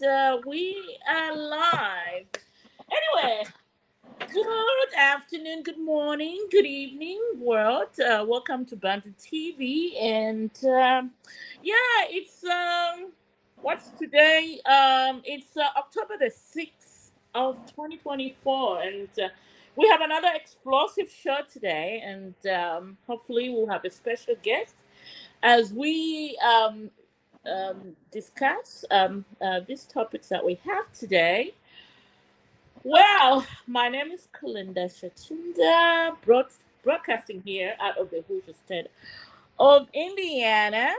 and we are live. Anyway, good afternoon, good morning, good evening, world. Welcome to Bantu TV, and yeah, it's what's today? It's October the 6th of 2024, and we have another explosive show today, and hopefully we'll have a special guest as we discuss these topics that we have today. Well, my name is Kalinda Shatunda, broadcasting here out of the Hoosier State of Indiana.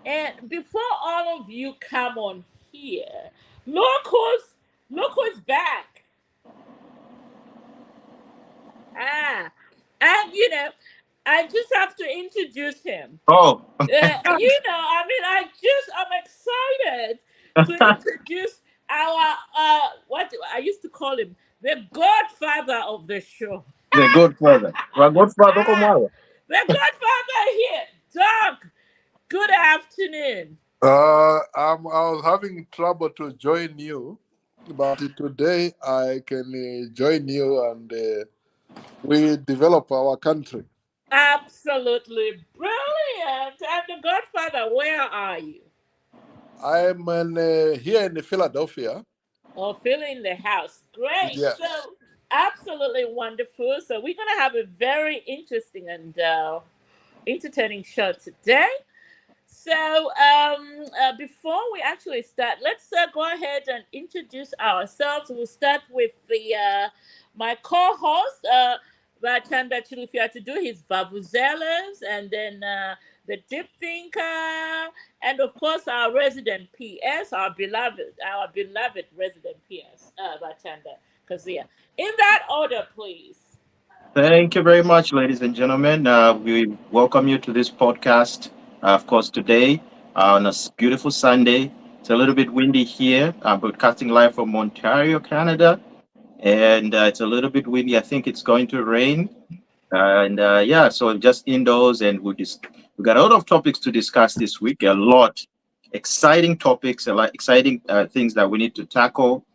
And before all of you come on here, look who's back. Ah, and I just have to introduce him. Oh, I'm excited to introduce our what I used to call him, the godfather of the show. the Godfather. Well, Godfather, come Ah, on. the godfather here, Doug. Good afternoon. I was having trouble to join you, but today I can join you and we develop our country. Absolutely brilliant. And the godfather, where are you? I'm here in Philadelphia. Oh, filling the house. Great. Yes. So absolutely wonderful. So we're gonna have a very interesting and entertaining show today. So before we actually start, let's go ahead and introduce ourselves. We'll start with the my co-host, Bachanda Chilufia, to do his Vavuzelas, and then the deep thinker, and of course our resident PS, our beloved resident PS, Bachanda Kazia. In that order, please. Thank you very much, ladies and gentlemen. We welcome you to this podcast. Of course, today on a beautiful Sunday. It's a little bit windy here. I'm broadcasting live from Ontario, Canada, and it's a little bit windy. I think it's going to rain. And yeah, so just indoors, and we got a lot of topics to discuss this week. A lot exciting topics, a lot exciting things that we need to tackle,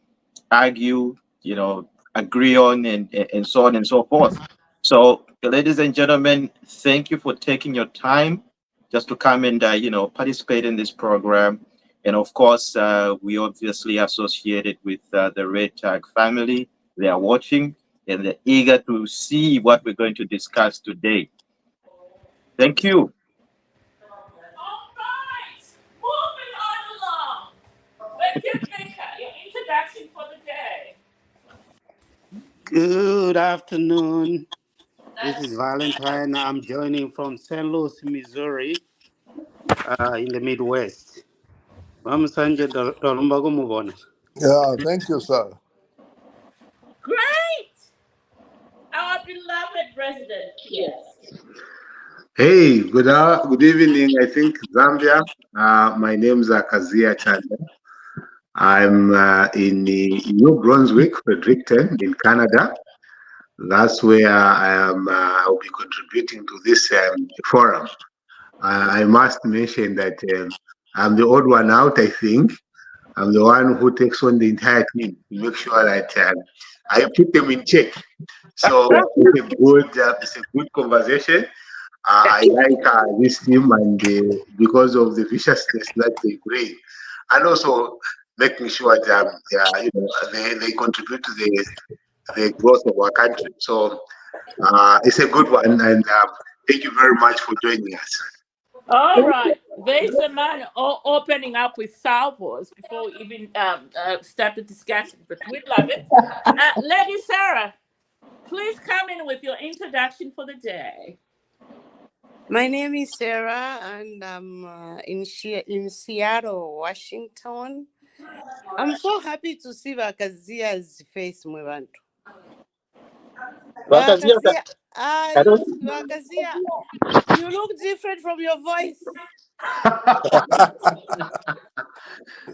argue, agree on, and so on and so forth. So, ladies and gentlemen, thank you for taking your time just to come and participate in this program. And of course, we obviously associated with the Red Tag family. They are watching and they're eager to see what we're going to discuss today. Thank you. All right, moving on along. The deep thinker, your introduction for the day. Good afternoon. This is Valentine. I'm joining from St. Louis, Missouri, in the Midwest. Mama Sanje Dolumbago Mubona. Yeah, thank you, sir. Great! Our beloved resident PS. Hey, good evening. I think Zambia. My name is Kazia Chanda. I'm in New Brunswick, Fredericton, in Canada. That's where I'll be contributing to this forum. I must mention that I'm the odd one out, I think. I'm the one who takes on the entire team to make sure that I put them in check. So it's a good conversation. I like this team, and because of the viciousness that they bring, and also making sure that they contribute to the growth of our country. So it's a good one, and thank you very much for joining us. All right, there's a man opening up with salvos before we even start the discussion, but we love it. Lady Sarah, please come in with your introduction for the day. My name is Sarah, and I'm in Seattle, Washington. I'm so happy to see Vakazia's face, Mwebantu. Vakazia, Vakazia, you look different from your voice.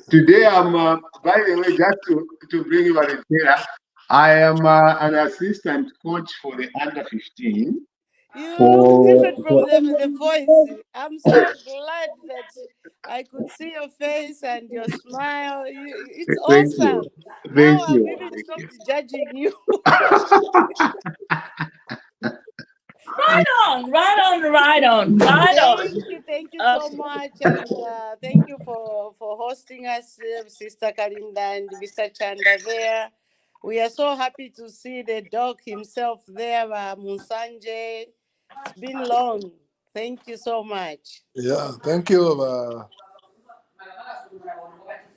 Today, by the way, just to bring you an idea, I am an assistant coach for the under 15 You look different from for the voice. I'm so glad that I could see your face and your smile. It's thank you, awesome. Now thank I've you, even thank you. stopped judging you. Right on, right on, right on, right on. Thank you Uh, so much, and thank you for hosting us, Sister Karinda and Mr. Chanda there. We are so happy to see the dog himself there, Musanje. It's been long. Thank you so much. Yeah, thank you.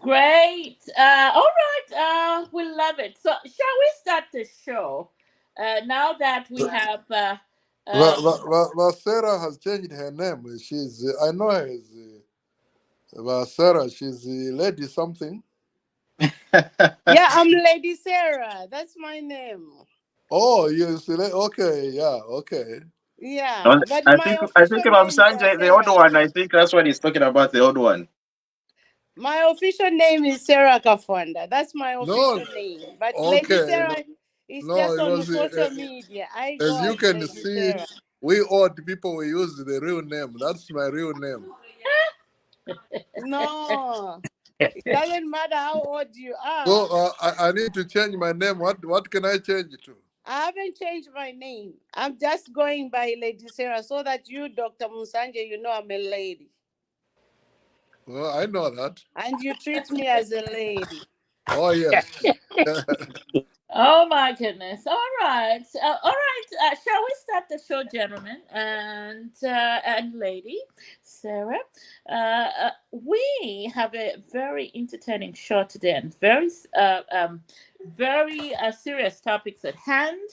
Great. All right. We love it. So, shall we start the show? Now that we have. Sarah has changed her name. She's I know her as Sarah. She's Lady something. Yeah, I'm Lady Sarah. That's my name. Oh, you see, okay, yeah, okay. Yeah, but I my think official if I'm name is Sanjay, the old Sarah. one, I think that's what he's talking about, the old one. My official name is Sarah Kafwanda. That's my No, official name. But Lady okay, Sarah is no, just it on was social media. I as go you as can Lady see, Sarah. we old people we use the real name. That's my real name. No, it doesn't matter how old you So are. I need to change my name. What can I change it to? I haven't changed my name. I'm just going by Lady Sarah so that you, Dr. Musanje, you know I'm a lady. Well, I know that. And you treat me as a lady. Oh yes. Oh my goodness! All right. Shall we start the show, gentlemen and lady Sarah? We have a very entertaining show today, and very serious topics at hand.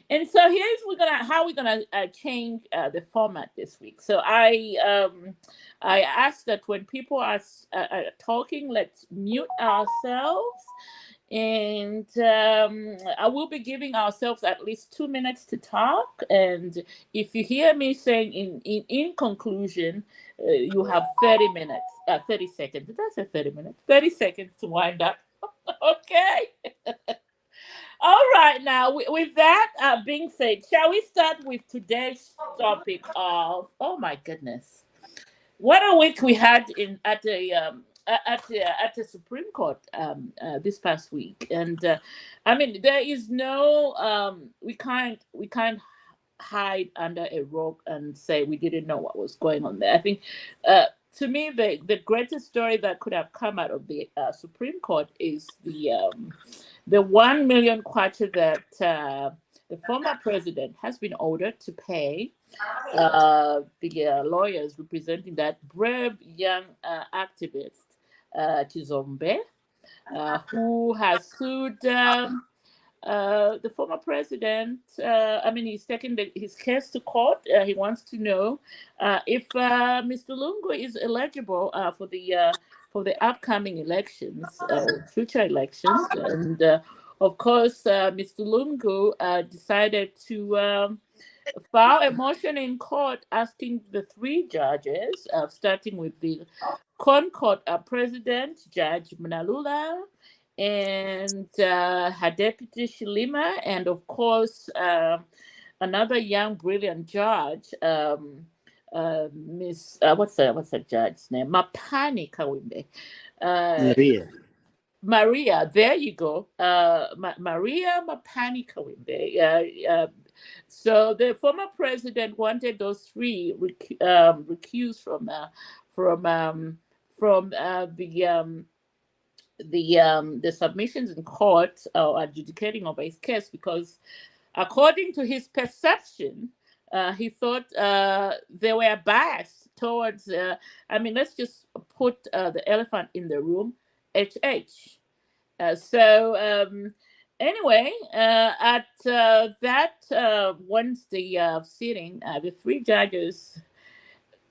And so here's we're gonna change the format this week. So I asked that when people are talking, let's mute ourselves, and I will be giving ourselves at least 2 minutes to talk. And if you hear me saying in conclusion, you have 30 minutes, 30 seconds. Did I say 30 minutes? 30 seconds to wind up. Okay. All right. Now, with that being said, shall we start with today's topic of? Oh my goodness, what a week we had in at the Supreme Court this past week. And I mean, there is no we can't hide under a rock and say we didn't know what was going on there. I think to me the greatest story that could have come out of the Supreme Court is the 1 million kwacha that the former president has been ordered to pay the lawyers representing that brave young activist, Chizombe, who has sued the former president. I mean, he's taking his case to court. He wants to know if Mr. Lungu is eligible for the upcoming elections, future elections, and of course, Mr. Lungu decided to file a motion in court asking the three judges, starting with the Concord President, Judge Mnalula, and her deputy Shilima, and of course another young brilliant judge, Miss what's that judge's name? Mapani Kawimbe. Maria. Maria, there you go. Maria Mapani Kawimbe. So the former president wanted those three recused from the submissions in court or adjudicating over his case, because according to his perception, he thought they were biased towards. I mean, let's just put the elephant in the room, HH. Anyway, at that Wednesday sitting, the three judges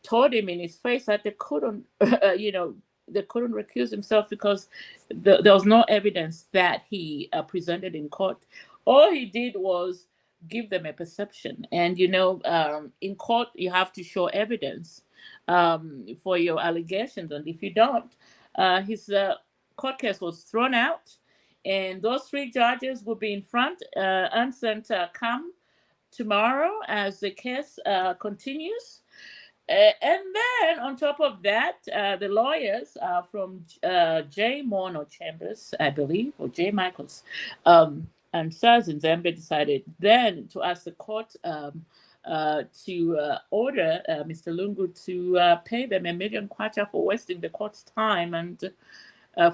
told him in his face that they couldn't, they couldn't recuse himself because there was no evidence that he presented in court. All he did was give them a perception, and in court you have to show evidence for your allegations, and if you don't, his court case was thrown out, and those three judges will be in front. Ansant Kam tomorrow as the case continues. And then on top of that, the lawyers from J. Mono Chambers, I believe, or J. Michaels, and SARS in Zambia decided then to ask the court to order Mr. Lungu to pay them 1 million kwacha for wasting the court's time. And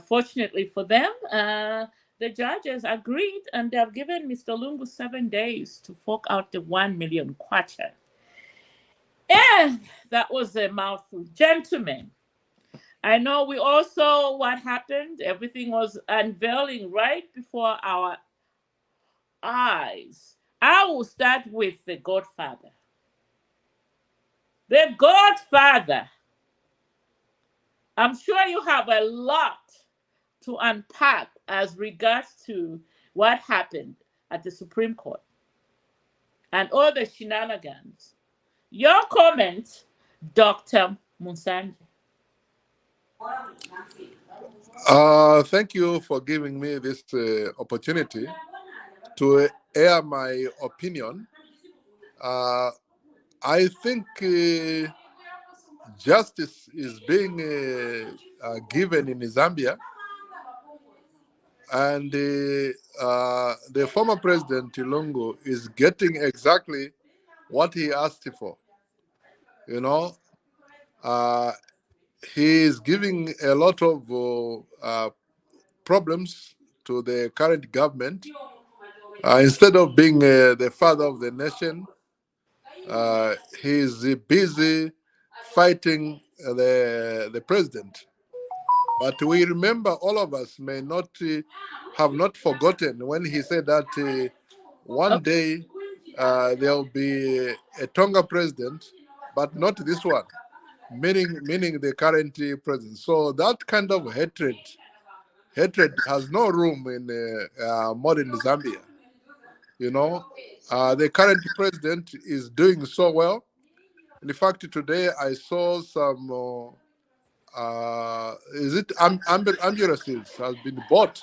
fortunately for them, the judges agreed and they have given Mr. Lungu 7 days to fork out the 1 million kwacha. And that was a mouthful. Gentlemen, I know we all saw what happened. Everything was unveiling right before our eyes. I will start with the Godfather. The Godfather. I'm sure you have a lot to unpack as regards to what happened at the Supreme Court and all the shenanigans. Your comment, Dr. Musanje. Thank you for giving me this opportunity to air my opinion. I think justice is being given in Zambia, and the former president Lungu is getting exactly what he asked for. You know, he is giving a lot of problems to the current government. Instead of being the father of the nation, he is busy fighting the president. But we remember, all of us may not have not forgotten when he said that one day there will be a Tonga president, but not this one, meaning the current president. So that kind of hatred has no room in modern Zambia. You know, the current president is doing so well. In fact, today I saw some. Ambulances has been bought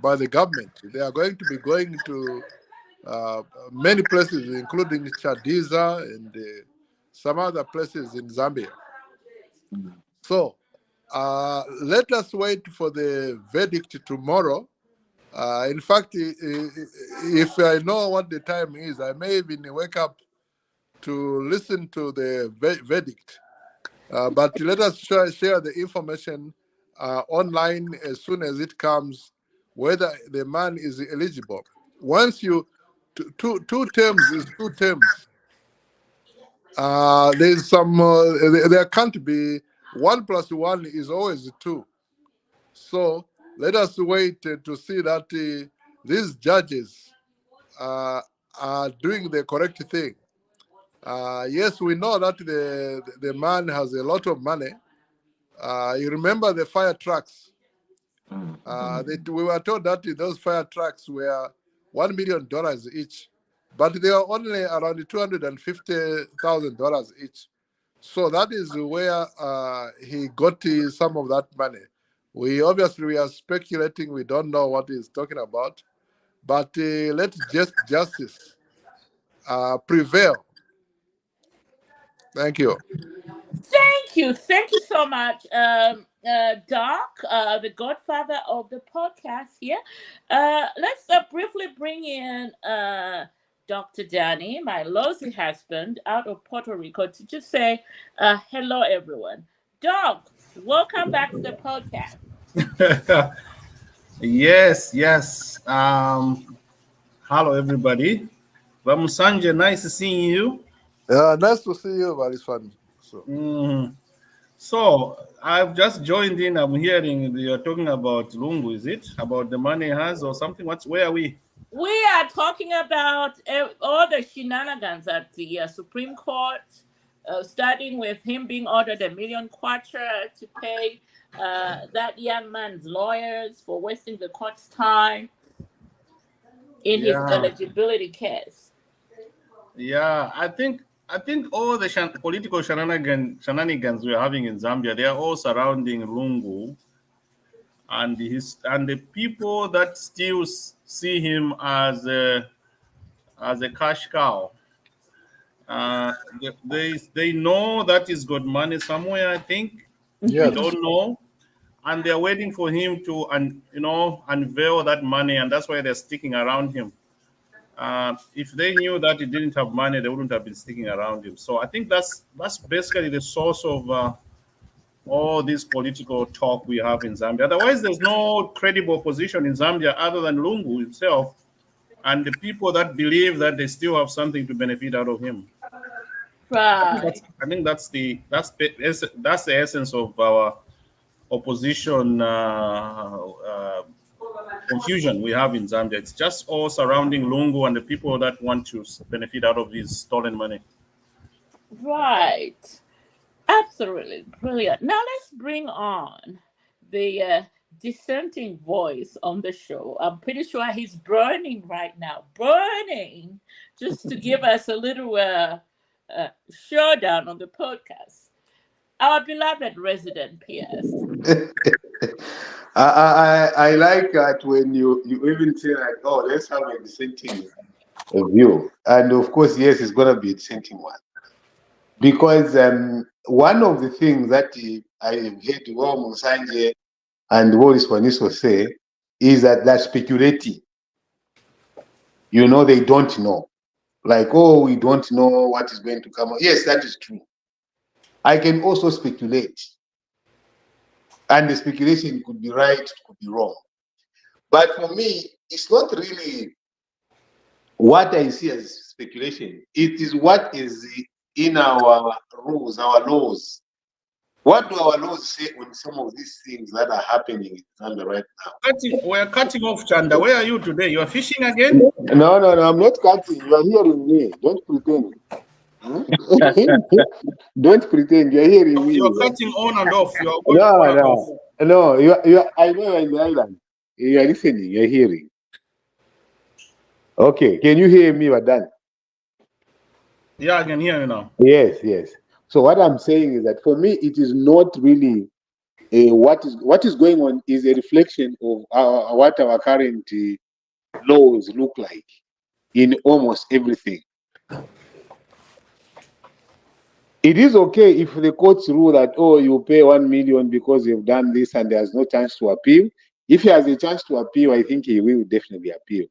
by the government. They are going to be going to many places, including Chadiza and some other places in Zambia. So let us wait for the verdict tomorrow. In fact, if I know what the time is, I may even wake up to listen to the verdict. But let us share the information online as soon as it comes, whether the man is eligible. Once you, two terms is 2 terms. There's some, there can't be 1 + 1 is always 2. So let us wait to see that these judges are doing the correct thing. Yes, we know that the man has a lot of money. You remember the fire trucks? We were told that those fire trucks were $1 million each, but they are only around $250,000 each. So that is where he got some of that money. We are speculating. We don't know what he's talking about, but let justice prevail. Thank you. Thank you so much, Doc, the godfather of the podcast here. Let's briefly bring in Dr. Danny, my lousy husband, out of Puerto Rico, to just say hello, everyone. Doc, welcome back to the podcast. Yes. Hello, everybody. Bamusanje, nice seeing you. Nice to see you, very fun. So I've just joined in. I'm hearing you're talking about Lungu. Is it about the money he has or something? Where are we? We are talking about all the shenanigans at the Supreme Court, starting with him being ordered 1 million kwacha to pay that young man's lawyers for wasting the court's time in his eligibility case. Yeah, I think all the political shenanigans we're having in Zambia, they are all surrounding Lungu and the people that still see him as as a cash cow. They know that he's got money somewhere. I think we Yes. don't know, and they're waiting for him to unveil that money, and that's why they're sticking around him. If they knew that he didn't have money, they wouldn't have been sticking around him. So I think that's basically the source of all this political talk we have in Zambia. Otherwise, there's no credible opposition in Zambia other than Lungu himself and the people that believe that they still have something to benefit out of him. Right. I think that's the essence of our opposition confusion we have in Zambia. It's just all surrounding Lungu and the people that want to benefit out of his stolen money. Right. Absolutely brilliant. Now let's bring on the dissenting voice on the show. I'm pretty sure he's burning right now, burning, just to give us a little showdown on the podcast. Our beloved resident PS. I like that when you even say like, oh, let's have a dissenting view. And of course, yes, it's going to be a dissenting one. Because one of the things that I have heard Wa Musanje and Boris Waniso say is that they're speculating. You know, they don't know. Like, oh, we don't know what is going to come out. Yes, that is true. I can also speculate. And the speculation could be right, it could be wrong. But for me, it's not really what I see as speculation. It is what is in our rules, our laws. What do our laws say on some of these things that are happening in Zambia right We're cutting off Chanda. Where are you today? You are fishing again? now? No, I'm not cutting. You are hearing me. Don't pretend. Hmm? Don't pretend. You are hearing me. You're cutting on and off. You are going No, on and off. no. I know you're in the island. You are listening. You're hearing. Okay. Can you hear me, Wadan? Yeah, I can hear you now. Yes. So what I'm saying is that for me, it is not really what is going on is a reflection of what our current laws look like in almost everything. It is okay if the courts rule that, oh, you pay 1 million because you've done this and there's no chance to appeal. If he has a chance to appeal, I think he will definitely appeal,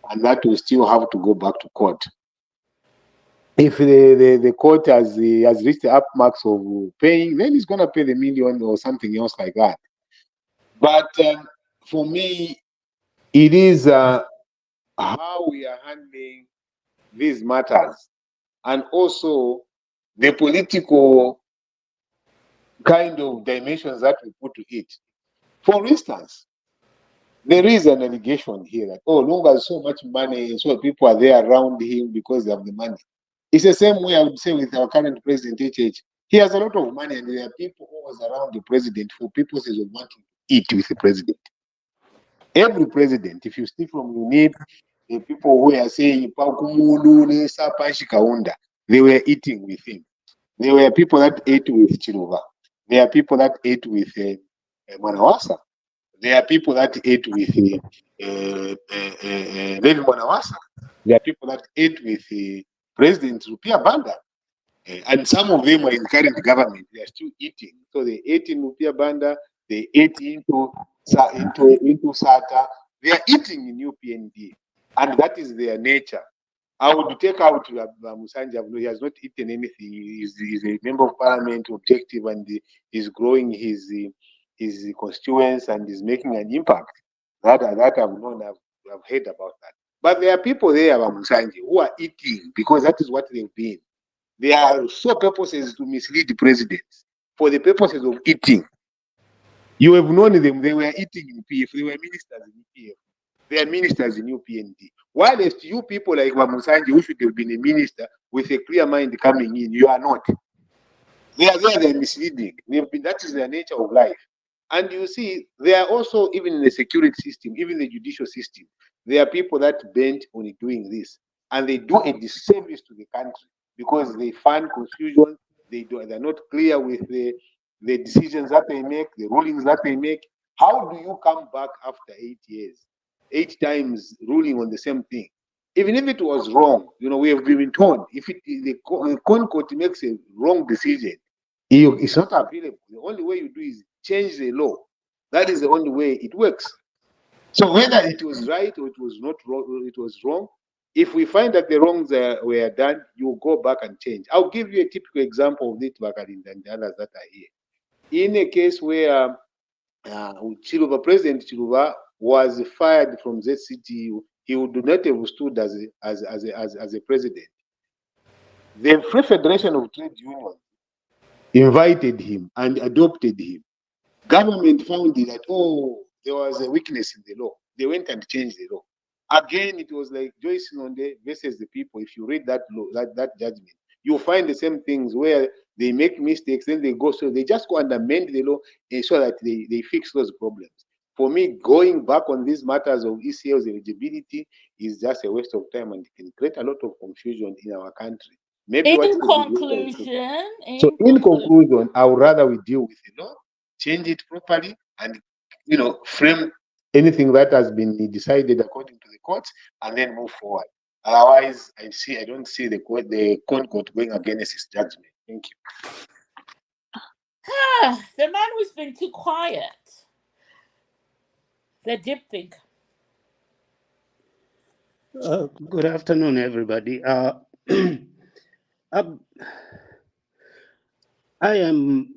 and that will still have to go back to court. If the court has reached the up marks of paying, then he's going to pay the million or something else like that. But for me, it is how we are handling these matters, and also the political kind of dimensions that we put to it. For instance, there is an allegation here that, oh, Lunga has so much money, so people are there around him because they have the money. It's the same way I would say with our current president, HH. He has a lot of money, and there are people always around the president for purposes of wanting to eat with the president. Every president, if you see from UNIP, the people who are saying, they were eating with him. There were people that ate with Chiruva. There are people that ate with Manawasa. There are people that ate with David Manawasa. There are people that ate with President Rupia Banda. And some of them are in current government. They are still eating. So they ate in Rupia Banda. They ate into SATA. They are eating in UPND. And that is their nature. I would take out Musanja. He has not eaten anything. He's a member of parliament, objective, and he's growing his constituents and is making an impact. That I've known, I've heard about that. But there are people there, Musanja, who are eating because that is what they've been. They are so purposes to mislead the president for the purposes of eating. You have known them, they were eating in PF, they were ministers in PF. They are ministers in UPND. Whilst you people like Wamusanji, who should have been a minister with a clear mind coming in, you are not. They are there, they're misleading. That is their nature of life. And you see, they are also, even in the security system, even the judicial system, there are people that bent on doing this. And they do a disservice to the country because they find confusion, they're not clear with the decisions that they make, the rulings that they make. How do you come back after 8 years, 8 times ruling on the same thing? Even if it was wrong, we have been told if the court makes a wrong decision, it's not appealable. The only way you do is change the law. That is the only way it works. So whether it was right or it was not wrong, it was wrong. If we find that the wrongs were done, you go back and change. I'll give you a typical example of it, Bakarin, and the others that are here. In a case where Chiluba, President Chiluba was fired from ZCTU, he would not have stood as a president. The Free Federation of Trade Unions invited him and adopted him. Government found that, there was a weakness in the law. They went and changed the law. Again, it was like Joyce Nonde versus the people. If you read that law, that judgment, you'll find the same things where they make mistakes, then they go, so they just go and amend the law so that they fix those problems. For me, going back on these matters of ECL's eligibility is just a waste of time, and it can create a lot of confusion in our country. Maybe what In conclusion, so in conclusion, I would rather we deal with the law, change it properly, and frame anything that has been decided according to the courts, and then move forward. Otherwise, I don't see the court going against its judgment. Thank you. the man who's been too quiet, the deep thinker. Good afternoon, everybody. I am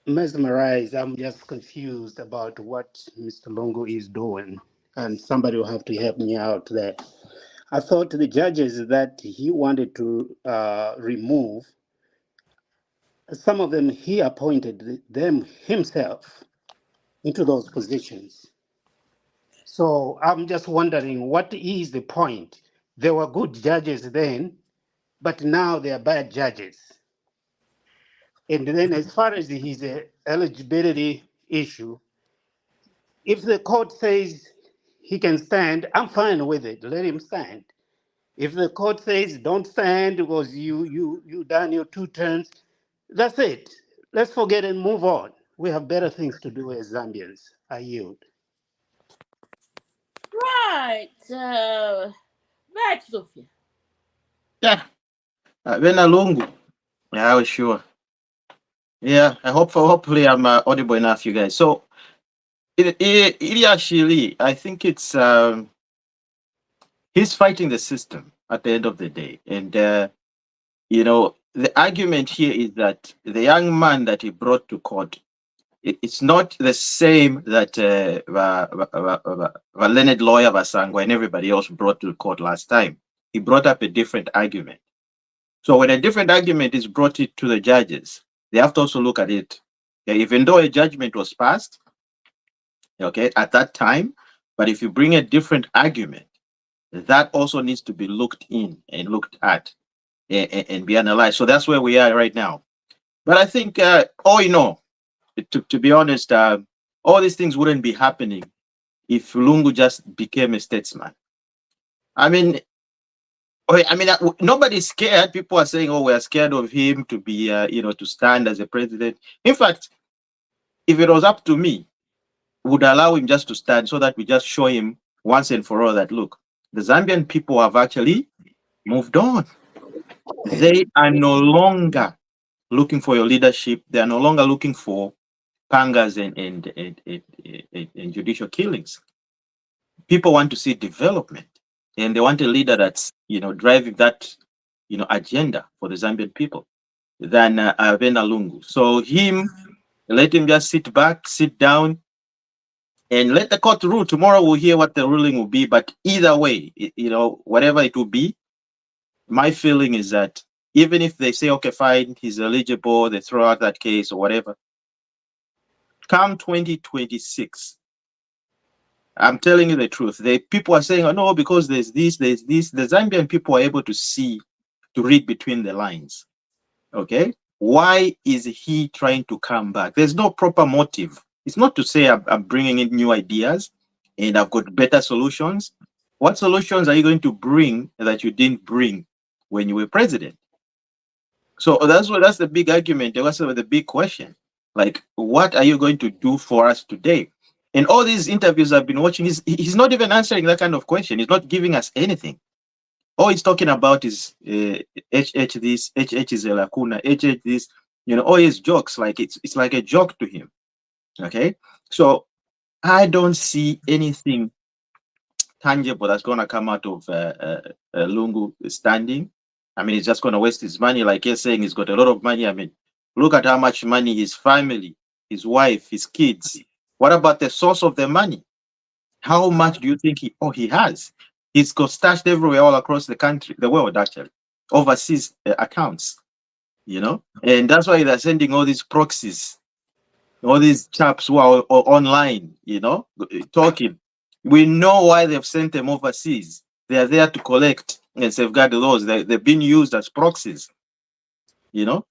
mesmerized. I'm just confused about what Mr. Longo is doing, and somebody will have to help me out there. I thought the judges that he wanted to remove, some of them he appointed them himself into those positions. So I'm just wondering, what is the point? They were good judges then, but now they are bad judges. And then as far as his eligibility issue, if the court says he can stand, I'm fine with it. Let him stand. If the court says don't stand because you done your 2 terms, that's it. Let's forget and move on. We have better things to do as Zambians. I yield. Right. Right, Sophia. Yeah. Venalungu. Yeah, I was sure. Yeah, hopefully I'm audible enough, you guys. So, Iliashili, I think it's he's fighting the system at the end of the day, and the argument here is that the young man that he brought to court, it's not the same that the learned lawyer Vasangwa and everybody else brought to court last time. He brought up a different argument. So when a different argument is brought it to the judges, they have to also look at it. Okay, even though a judgment was passed, okay, at that time, but if you bring a different argument, that also needs to be looked in and looked at and be analyzed. So that's where we are right now. But I think, to be honest, all these things wouldn't be happening if Lungu just became a statesman. I mean, nobody's scared. People are saying, "Oh, we're scared of him to be, to stand as a president." In fact, if it was up to me, would allow him just to stand so that we just show him once and for all that look, the Zambian people have actually moved on. They are no longer looking for your leadership. They are no longer looking for pangas and judicial killings. People want to see development, and they want a leader that's driving that agenda for the Zambian people than Vena Lungu. So let him just sit back, sit down, and let the court rule. Tomorrow we'll hear what the ruling will be. But either way, whatever it will be, my feeling is that even if they say, okay, fine, he's eligible, they throw out that case or whatever, come 2026, I'm telling you the truth. People are saying, oh no, because there's this. The Zambian people are able to read between the lines. Okay? Why is he trying to come back? There's no proper motive. It's not to say I'm bringing in new ideas and I've got better solutions. What solutions are you going to bring that you didn't bring when you were president? So that's the big argument. That's the big question. Like, what are you going to do for us today? In all these interviews I've been watching, he's not even answering that kind of question. He's not giving us anything. All he's talking about is HH this, HH is a lacuna, HH this, all his jokes, like it's like a joke to him. Okay. So I don't see anything tangible that's going to come out of Lungu standing. I mean, he's just going to waste his money. Like he's saying, he's got a lot of money. I mean, look at how much money his family, his wife, his kids. What about the source of the money? How much do you think he has? He's got stashed everywhere all across the country, the world actually, overseas accounts, and that's why they're sending all these proxies, all these chaps who are online, talking. We know why they've sent them overseas. They are there to collect and safeguard the laws. They've been used as proxies, to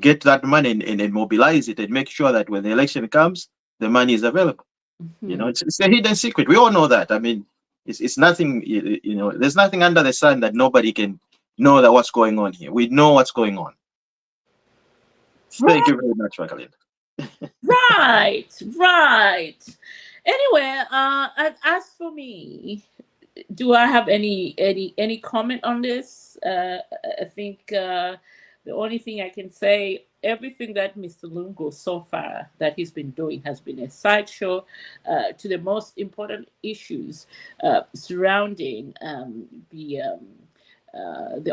get that money and mobilize it and make sure that when the election comes, the money is available. It's a hidden secret. We all know that. I mean, it's nothing. There's nothing under the sun that nobody can know that what's going on here. We know what's going on. Thank you very much, Jacqueline. Right, right. Anyway, as for me, do I have any comment on this? I think the only thing I can say, everything that Mr. Lungu so far that he's been doing has been a sideshow to the most important issues surrounding the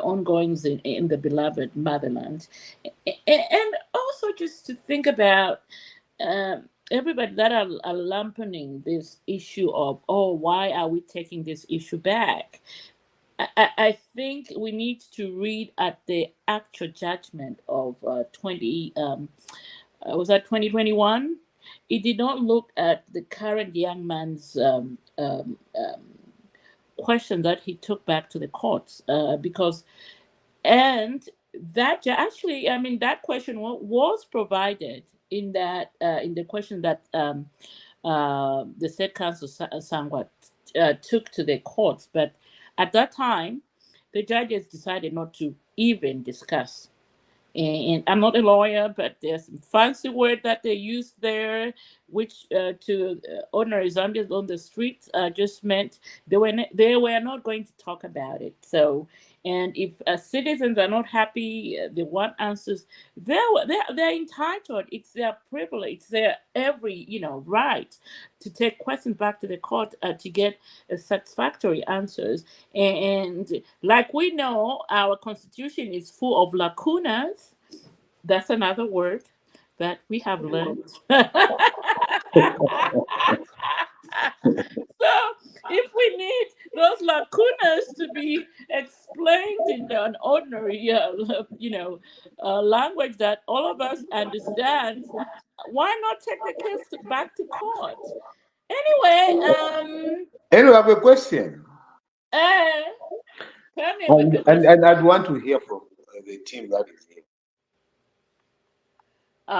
ongoings in the beloved motherland, and also just to think about everybody that are lamponing this issue of, oh, why are we taking this issue back? I think we need to read at the actual judgment of 2021. It did not look at the current young man's question that he took back to the courts, because, and that actually, I mean, that question was provided in that in the question that the state council Sangwa took to the courts, but at that time the judges decided not to even discuss. And I'm not a lawyer, but there's some fancy word that they use there, which to ordinary Zambians on the streets just meant they were not going to talk about it. So, and if citizens are not happy, they want answers. They're entitled. It's their privilege. It's their every right to take questions back to the court to get satisfactory answers. And like we know, our constitution is full of lacunas. That's another word that we have learned. So if we need those lacunas to be explained in an ordinary, language that all of us understand, why not take the case back to court? Anyway, Anyway, I have a question. Tell me with the question. And I'd want to hear from the team that is here.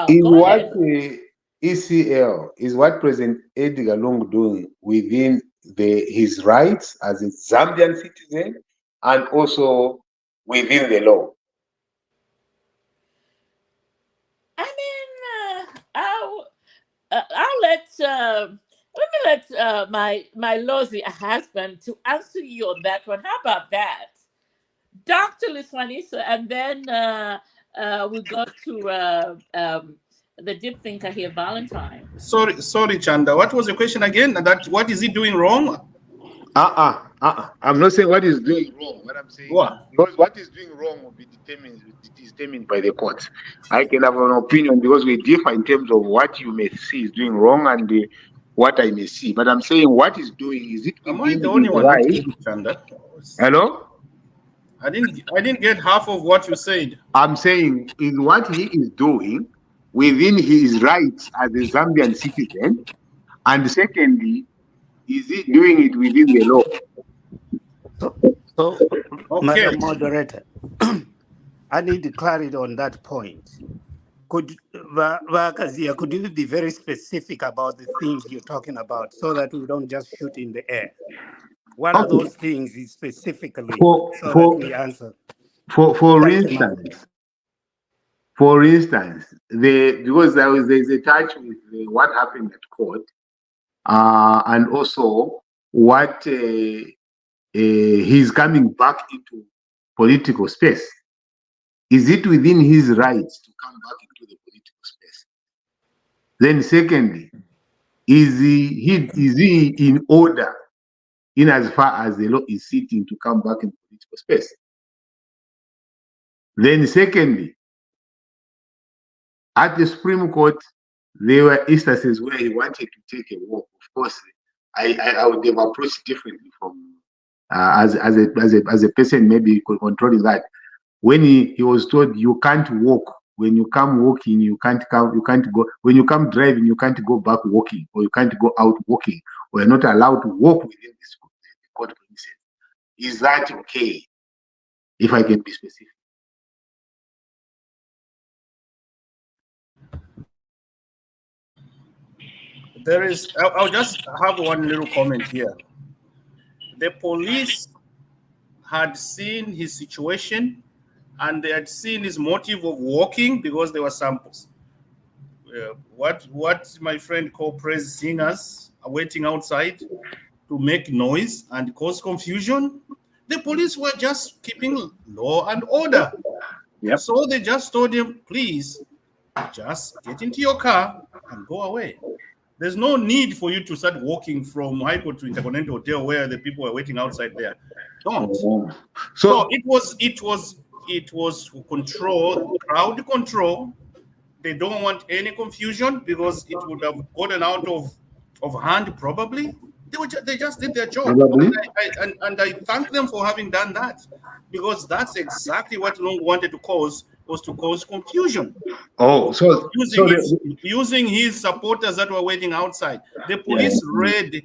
Is Go what ahead. ECL is what President Edgar Lungu doing within his rights as a Zambian citizen and also within the law? I mean, I'll let me let my lousy husband to answer you on that one. How about that, Dr. Liswanisa? And then we go to the deep thinker here, Valentine. Sorry, Chanda. What was the question again? That what is he doing wrong? I'm not saying what is doing wrong. What I'm saying is because what is doing wrong will be determined by the courts. I can have an opinion because we differ in terms of what you may see is doing wrong and what I may see. But I'm saying what is doing, is it Am I within the only his one not right? getting Chanda? Hello? I didn't get half of what you said. I'm saying is what he is doing within his rights as a Zambian citizen, and secondly, is he doing it within the law? So, Okay. Madam Moderator, I need clarity on that point. Could Vakazia, could you be very specific about the things you're talking about so that we don't just shoot in the air? What are those things specifically so that we answer? For Thank you, Madam. instance, because there's a touch with what happened at court. and also what he's coming back into political space. Is it within his rights to come back into the political space? Then secondly, is he in order in as far as the law is sitting to come back in political space? Then secondly, at the Supreme Court, there were instances where he wanted to take a walk. Of course, I would have approached differently from as a person maybe controlling that. When he was told you can't walk, when you come walking, you can't go. When you come driving, you can't go back walking, or you can't go out walking, or you're not allowed to walk within the court premises. Is that okay? If I can be specific. I'll just have one little comment here. The police had seen his situation and they had seen his motive of walking because there were samples. What my friend called praise singers are waiting outside to make noise and cause confusion. The police were just keeping law and order. Yep. So they just told him, please, just get into your car and go away. There's no need for you to start walking from High Court to Intercontinental Hotel where the people are waiting outside there. Don't. So it was control, crowd control. They don't want any confusion because it would have gotten out of hand probably. They just did their job. And I thank them for having done that, because that's exactly what Long wanted to cause, was to cause confusion. Oh, so using his supporters that were waiting outside. The police read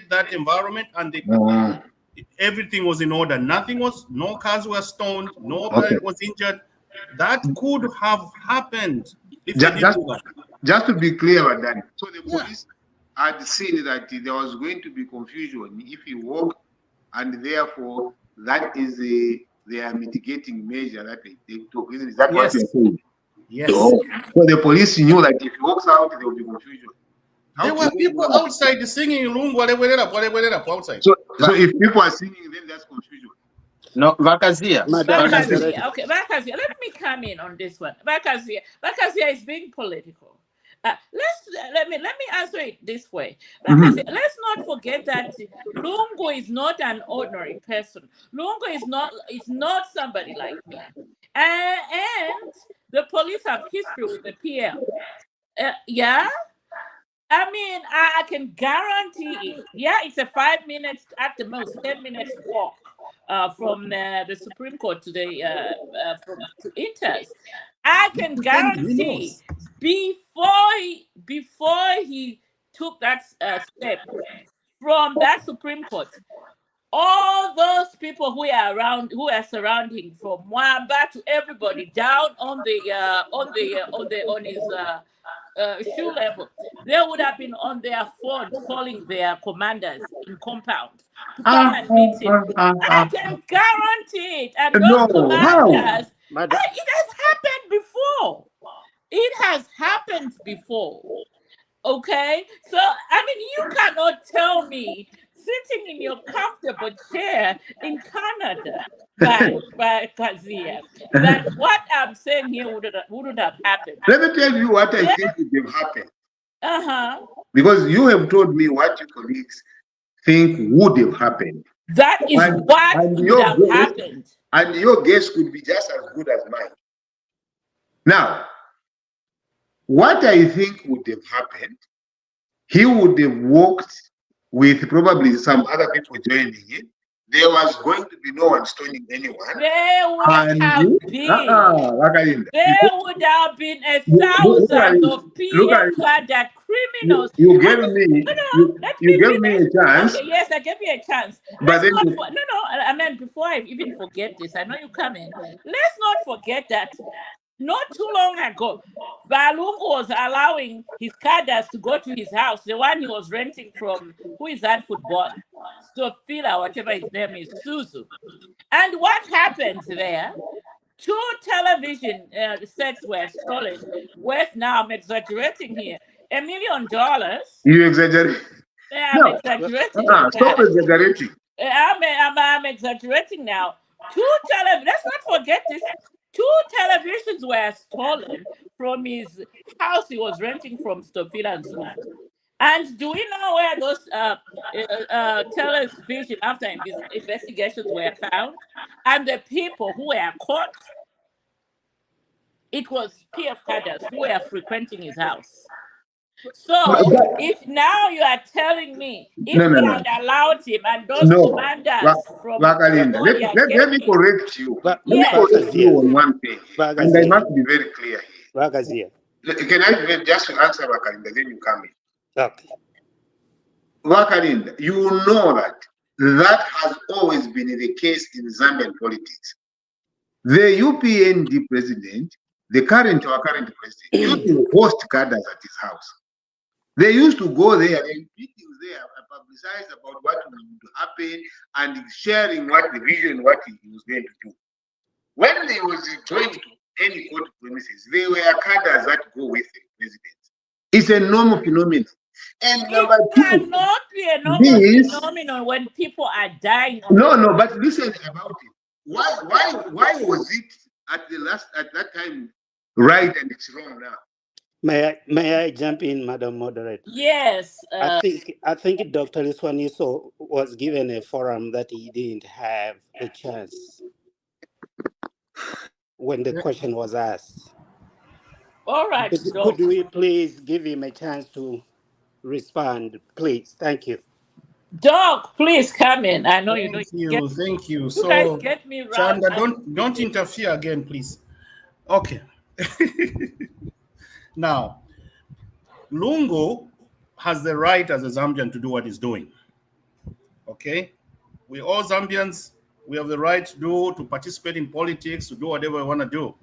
that environment and everything was in order. No cars were stoned, nobody was injured. That could have happened if they didn't do that. Just to be clear about that. So the police had seen that there was going to be confusion if he walked, and therefore that is their mitigating measure that they took. Is that what you're saying? Yes. So the police knew that if he walks out, there will be confusion. There were people outside singing outside. So if people are singing, then that's confusion. No, Vakazia. Okay, Vakazia. Let me come in on this one. Vakazia is being political. Let me answer it this way. Let's not forget that Lungu is not an ordinary person. Lungu is not somebody like me, and the police have history with the PL. I mean, I can guarantee it. Yeah, it's a 5 minutes at the most, 10 minutes walk from the Supreme Court to to Inters. I can guarantee before he took that step from that Supreme Court, all those people who are surrounding, from Mwamba to everybody down on his shoe level, they would have been on their phone calling their commanders in compounds to come and meet him. I can guarantee it. And those commanders, it has happened before. It has happened before. Okay? So, I mean, you cannot tell me, sitting in your comfortable chair in Canada by Kazia, that what I'm saying here wouldn't have happened. Let me tell you what I think would have happened. Because you have told me what your colleagues think would have happened. That is what would have happened. And your guess could be just as good as mine. Now, what I think would have happened, he would have walked with probably some other people joining in. There was going to be no one stoning anyone. There would have been. There would have been 1,000 of PF criminals. You gave me. You gave me a chance. Okay, yes, I gave you a chance. I mean, before I even forget this, I know you come in. Let's not forget that not too long ago, Balungu was allowing his cadres to go to his house, the one he was renting from, who is that footballer? Stofila, whatever his name is, Suzu. And what happened there? 2 television sets were stolen, worth, now I'm exaggerating here, $1 million. You exaggerate. I'm No, exaggerating. stop exaggerating. I'm exaggerating now. Let's not forget this. 2 televisions were stolen from his house he was renting from Stofila and Zulu. And do we know where those television after investigations were found? And the people who were caught, it was PF cadres who were frequenting his house. But So, if now you are telling me if no, no, they no, had allowed him and those no. commanders from Wakalinda, Somalia let came me in, correct you. Let me yes, correct you Bagazia, on one thing, and I Bagazia, must be very clear here. Bagazia. Can I just answer Wakalinda, then you come in? Okay. Wakalinda, you know that has always been the case in Zambian politics. The UPND president, our current president, used to host cadres at his house. They used to go there and meetings there and publicize about what would happen and sharing what the vision, what he was going to do. When they was going to any court premises, they were cadres that go with the president. It's a normal phenomenon. And it number two, cannot be a normal this phenomenon when people are dying on no, the no, but listen about it. Why was it at that time right and it's wrong now? May I jump in, Madam Moderator? yes. I think Dr. Liswaniso was given a forum that he didn't have a chance when the question was asked. All right, Could Doc. we please give him a chance to respond, please? Thank you. Doc, please come in. I know you know Thank you. you guys So, get me round. Chanda, don't interfere again, please. Okay. Now, Lungu has the right as a Zambian to do what he's doing. Okay, we all Zambians, we have the right to participate in politics, to do whatever we want to do.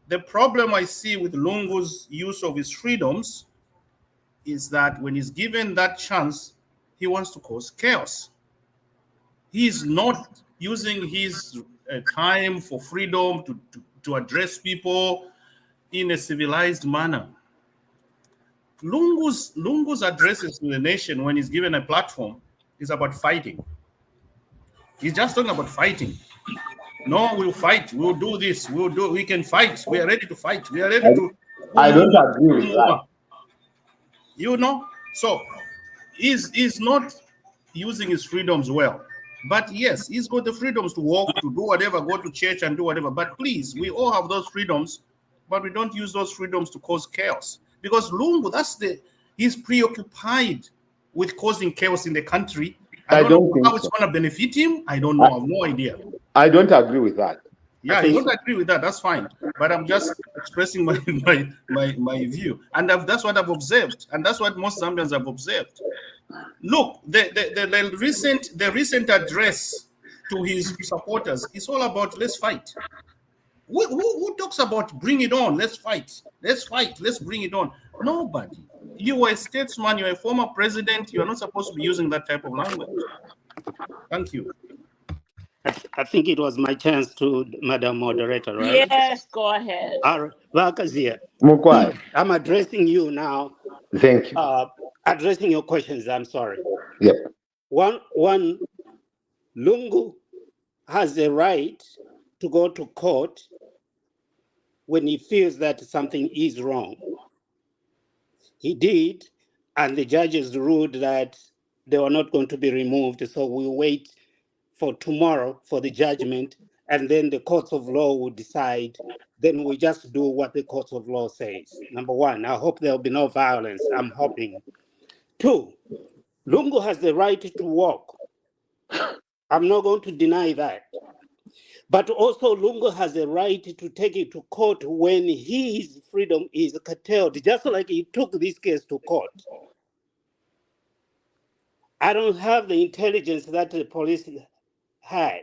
The problem I see with Lungu's use of his freedoms is that when he's given that chance, he wants to cause chaos. He's not using his time for freedom to address people in a civilized manner. Lungu's addresses to the nation when he's given a platform is about fighting. He's just talking about fighting. No, we'll fight. We'll do this. We can fight. We are ready to fight. We are ready to. I don't agree with that. You know, so he's not using his freedoms well. But yes, he's got the freedoms to walk, to do whatever, go to church and do whatever. But please, we all have those freedoms, but we don't use those freedoms to cause chaos. Because Lungu, he's preoccupied with causing chaos in the country. I don't know how it's going to benefit him. I don't know. I have no idea. I don't agree with that. Yeah, I don't agree with that. That's fine. But I'm just expressing my view. And that's what I've observed. And that's what most Zambians have observed. Look, the recent address to his supporters is all about let's fight. Who talks about bring it on? Let's fight. Let's fight. Let's bring it on. Nobody. You are a statesman. You're a former president. You're not supposed to be using that type of language. Thank you. I think it was my chance to, Madam Moderator, right? Yes, go ahead. Vakazia, I'm addressing you now. Thank you. Addressing your questions, I'm sorry. Yep. One, Lungu has the right to go to court when he feels that something is wrong. He did, and the judges ruled that they were not going to be removed, so we'll wait for tomorrow for the judgment, and then the courts of law will decide. Then we just do what the courts of law says. Number one, I hope there'll be no violence. I'm hoping. Two, Lungu has the right to walk. I'm not going to deny that. But also Lungu has a right to take it to court when his freedom is curtailed, just like he took this case to court. I don't have the intelligence that the police had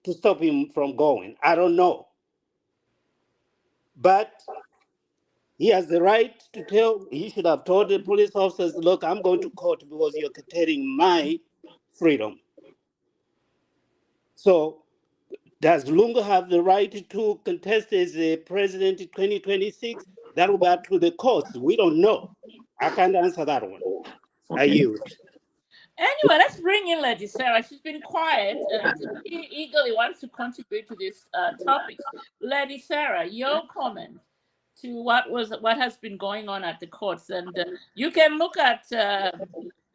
to stop him from going. I don't know. But he has the right to he should have told the police officers, look, I'm going to court because you're curtailing my freedom. So does Lungu have the right to contest as a president in 2026? That will be up to the courts. We don't know. I can't answer that one. Okay. I yield. Anyway, let's bring in Lady Sarah. She's been quiet and she eagerly wants to contribute to this topic. Lady Sarah, your comment to what has been going on at the courts, and you can look at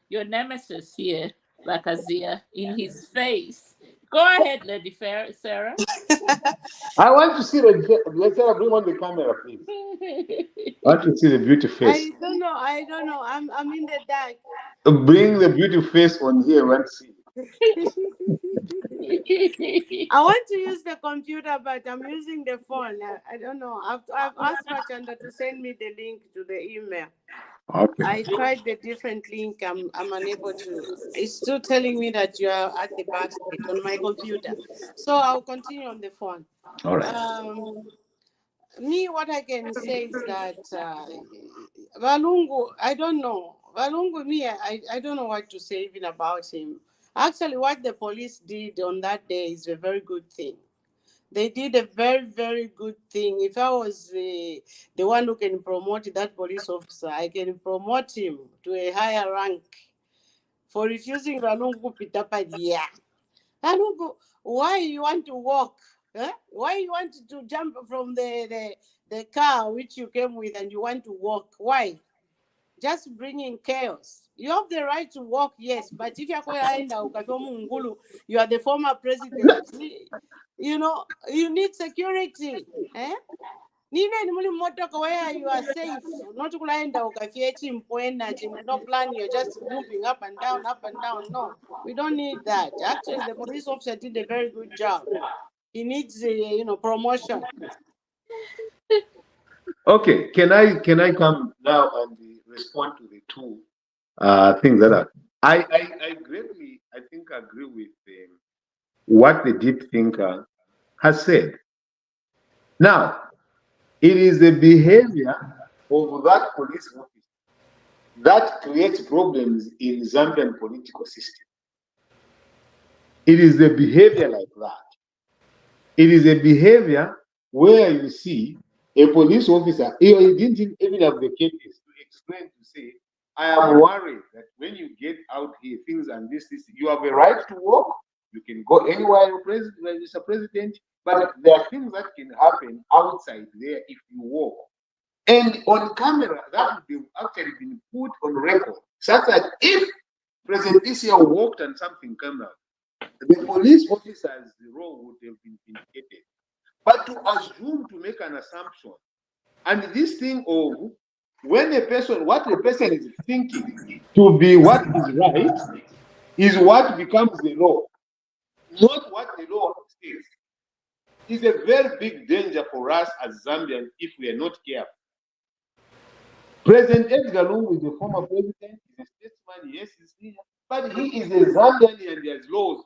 your nemesis here, Lakazia, in his face. Go ahead, Lady Sarah. I want to see the. Let's bring on the camera, please. I want to see the beauty face. I don't know. I'm in the dark. Bring the beauty face on here. Let's see. I want to use the computer, but I'm using the phone. I don't know. I've asked Machanda to send me the link to the email. Okay. I tried the different link. I'm unable to. It's still telling me that you are at the back on my computer. So I'll continue on the phone. All right. Me, what I can say is that Valungu, I don't know. Valungu, me, I don't know what to say even about him. Actually, what the police did on that day is a very good thing. They did a very, very good thing. If I was the one who can promote that police officer, I can promote him to a higher rank for refusing Valungu Pitapadia. Valungu, why you want to walk? Huh? Why you want to jump from the car which you came with and you want to walk? Why? Just bringing chaos. You have the right to walk, yes, but if you are the former president, you know, you need security. Eh? Where you are safe, not no plan, you're just moving up and down. No, we don't need that. Actually, the police officer did a very good job. He needs promotion. Okay, can I come now and respond to the two things that are? I greatly, I think, agree with what the deep thinker has said. Now, it is the behavior of that police officer that creates problems in Zambian political system. It is the behavior like that. It is a behavior where you see a police officer, he didn't even have the cases to explain, to say, I am worried that when you get out here, things and this, you have a right to walk, you can go anywhere you're president, but there are things that can happen outside there if you walk. And on camera, that would have actually been put on record, such that if President Isia walked and something came out, the police officer's role would have been vindicated. But to assume, to make an assumption, and this thing of when a person, what a person is thinking to be what is right, is what becomes the law, not what the law says, is a very big danger for us as Zambians if we are not careful. President Edgar Lungu is the former president, he's a statesman, yes, he's here, but he is a Zambian and there's laws.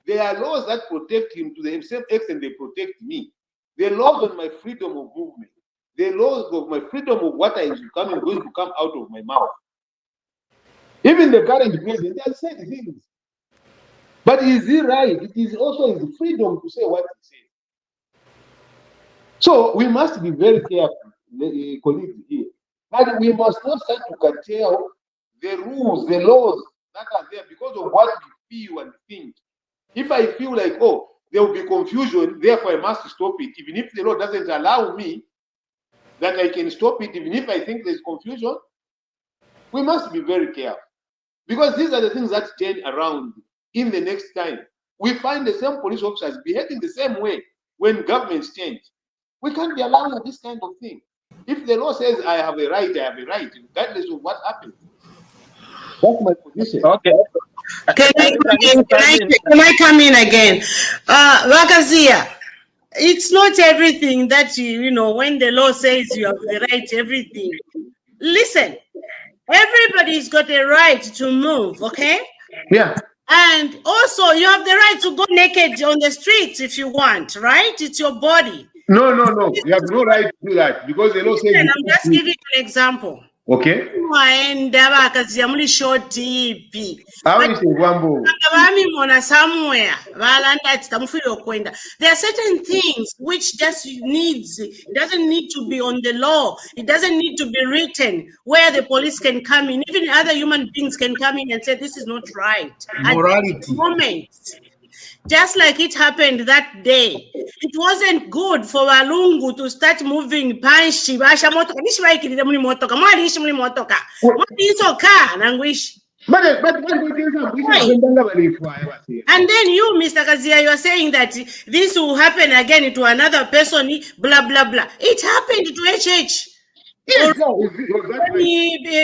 There are laws that protect him to the same extent they protect me. The laws on my freedom of movement, the laws of my freedom of what is going to come out of my mouth. Even the current president has said things. But is he right? It is also his freedom to say what he says. So we must be very careful, colleagues here. But we must not start to curtail the rules, the laws that are there because of what we feel and think. If I feel like, oh, there will be confusion, therefore I must stop it, even if the law doesn't allow me that I can stop it, even if I think there's confusion, we must be very careful. Because these are the things that turn around in the next time. We find the same police officers behaving the same way when governments change. We can't be allowing this kind of thing. If the law says I have a right, I have a right, regardless of what happens. That's my position. Okay. Can I come in again? Wakazia, it's not everything that you know, when the law says you have the right to everything. Listen, everybody's got a right to move, okay? Yeah. And also, you have the right to go naked on the streets if you want, right? It's your body. No. You have no right to do that because the law says. I'm just giving you an example. Okay? Mwaenda vakazia muli shoti ipi. How is Wambo? Vamimona somewhere. Valanda tikamufiro kwenda. There are certain things which just needs, it doesn't need to be on the law. It doesn't need to be written where the police can come in. Even other human beings can come in and say this is not right. At Morality. the moment, just like it happened that day, it wasn't good for Walungu to start moving panshi basha motoka nishwaikirire muli motoka mwalishi muli motoka mwalisoka nangwishi. But And then you, Mr. Kazia, you are saying that this will happen again to another person, blah blah blah. It happened to HH. yes,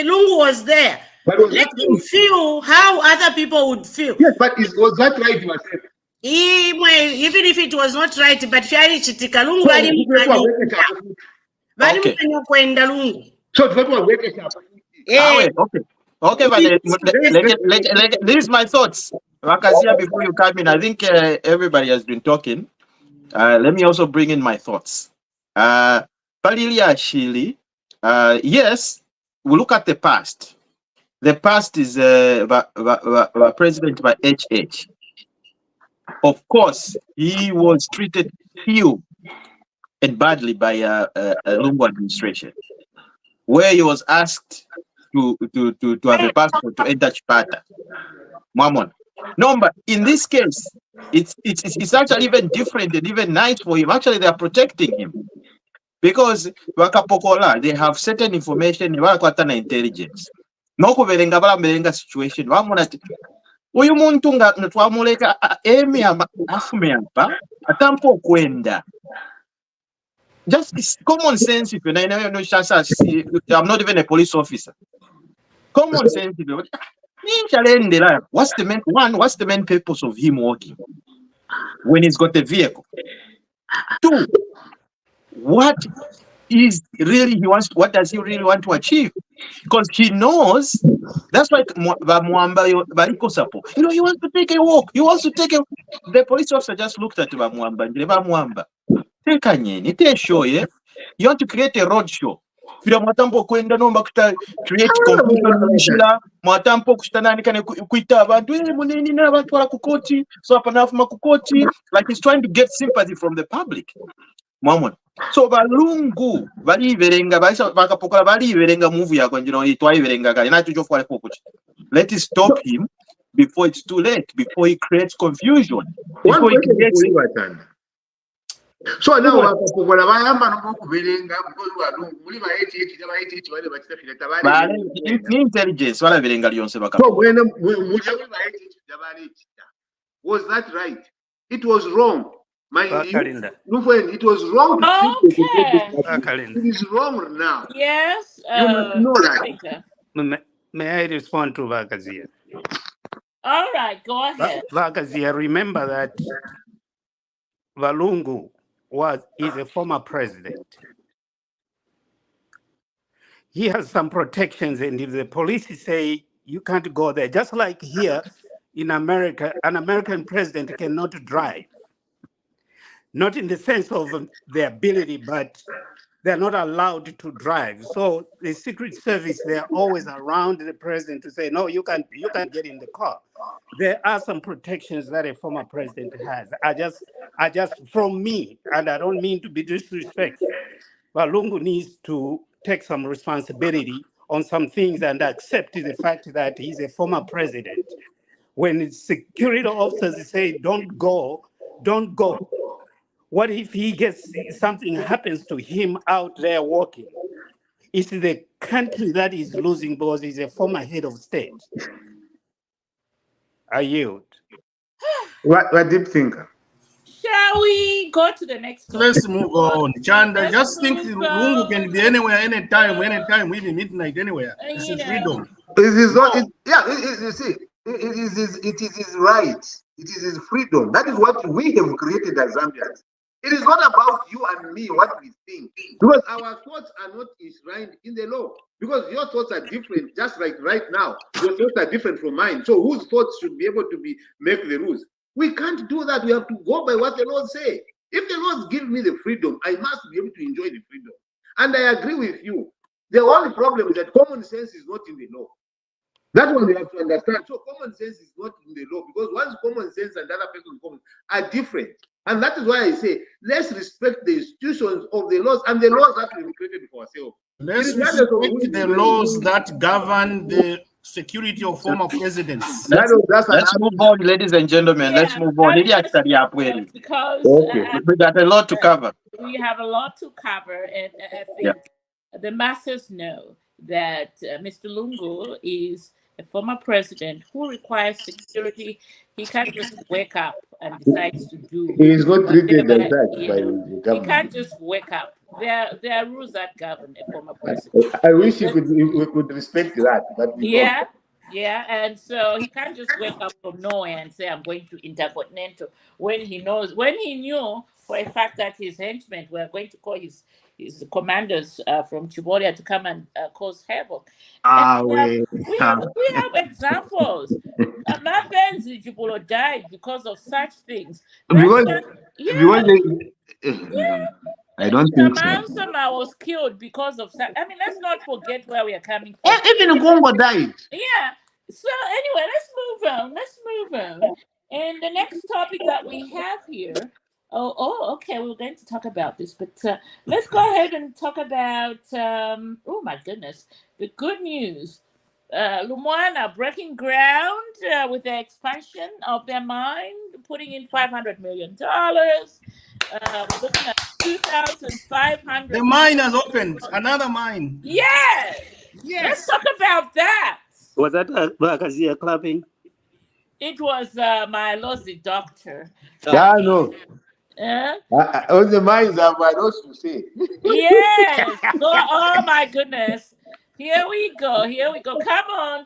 Lungu was there. but was Let that him feel how other people would feel. yes, but was that right you are saying? Even if it was not right, but Fiari Chitika Lungu Okay. kwenda Lungu. So it's what we're waiting for. Okay. Okay, but this is my thoughts. Wakazia, before you come in, I think everybody has been talking. Let me also bring in my thoughts. Palilia Shili, yes, we look at the past. The past is president by HH. Of course, he was treated ill and badly by Lungu administration, where he was asked to have a passport to enter Chipata. Mamon. No, but in this case, it's actually even different and even nice for him. Actually, they are protecting him because Wakapokola, they have certain information, Wakakwata intelligence. No kuverenga bala situation. Wamunati. Uyu muntu nga twamuleka emyamba afume apa atampo kwenda. Just it's common sense if you know, I'm not even a police officer. Common sense if you what's the main purpose of him walking when he's got a vehicle? Two, what does he really want to achieve? Because he knows that's why he wants to take a walk. The police officer just looked at Bamwamba. You want to create a road show. Mwatampo kwenda nomba create confusion nishila mwatampo kushitana nikane kuita abantu munini na abantu wala kukoti so apanafuma kukoti, like he's trying to get sympathy from the public. Mwamona. So balungu baliverenga bakapokola baliverenga move yako njino itwaiverenga kali nacho chofu wale kukuchi. Let us stop him before it's too late, before he creates confusion. Before he creates so now Wakapokola bayamba nokuverenga because Walungu muli ba HH bale bachitafira tabale intelligence wala verenga lyonse baka. So when was that right? It was wrong. It was wrong to it is wrong now. Yes. You must know that. May I respond to Vakazia? All right, go ahead. Vakazia, remember that Walungu is a former president. He has some protections, and if the police say you can't go there, just like here in America, an American president cannot drive. Not in the sense of their ability, but they're not allowed to drive. So the Secret Service, they're always around the president to say, no, you can't get in the car. There are some protections that a former president has. I just from me, and I don't mean to be disrespectful, but Lungu needs to take some responsibility on some things and accept the fact that he's a former president. When security officers say, don't go, don't go. What if he gets something happens to him out there walking? It's the country that is losing because he's a former head of state. I yield. What deep thinker? Shall we go to the next one? Let's move on. Chanda, just think Lungu can be anywhere, anytime, even midnight, anywhere. This is freedom. It is not. You see, it is his right. It is his freedom. That is what we have created as Zambians. It is not about you and me, what we think. Because our thoughts are not enshrined in the law. Because your thoughts are different, just like right now. Your thoughts are different from mine. So whose thoughts should be able to make the rules? We can't do that. We have to go by what the laws say. If the laws give me the freedom, I must be able to enjoy the freedom. And I agree with you. The only problem is that common sense is not in the law. That one we have to understand. So common sense is not in the law, because once common sense and other person's common are different. And that is why I say, let's respect the institutions of the laws and the laws that we've created for ourselves. Let's respect the laws that govern the security of former presidents. Let's move on, ladies and gentlemen. Yeah, Let's move on. because Okay. We got a lot to cover. we have a lot to cover, and I Yeah. think the masses know that Mr. Lungu is a former president who requires security. He can't just wake up and decides to do He is not treated as whatever, such by the he government. can't just wake up. There are rules that govern a former president. I wish we could respect that, but we don't. Yeah, and so he can't just wake up from nowhere and say, I'm going to Intercontinental, when he knew for a fact that his henchmen were going to call his commanders from Chiboria to come and cause havoc. And we have examples. Mapenzi Jibulo died because of such things. Because I don't think so. Mansama was killed because of such. I mean, let's not forget where we are coming from. Even Congo died. Yeah. So anyway, let's move on. And the next topic that we have here. Okay. We're going to talk about this, but let's go ahead and talk about. Oh my goodness, the good news. Lumwana breaking ground with the expansion of their mine, putting in $500 million. We're looking at 2,500. The mine has opened. Another mine. Yes. Let's talk about that. Was that Bakazia clapping? It was my Lozzie doctor. Yeah, no. On the mines are my loss to say. Yes. Oh my goodness. Here we go. Come on.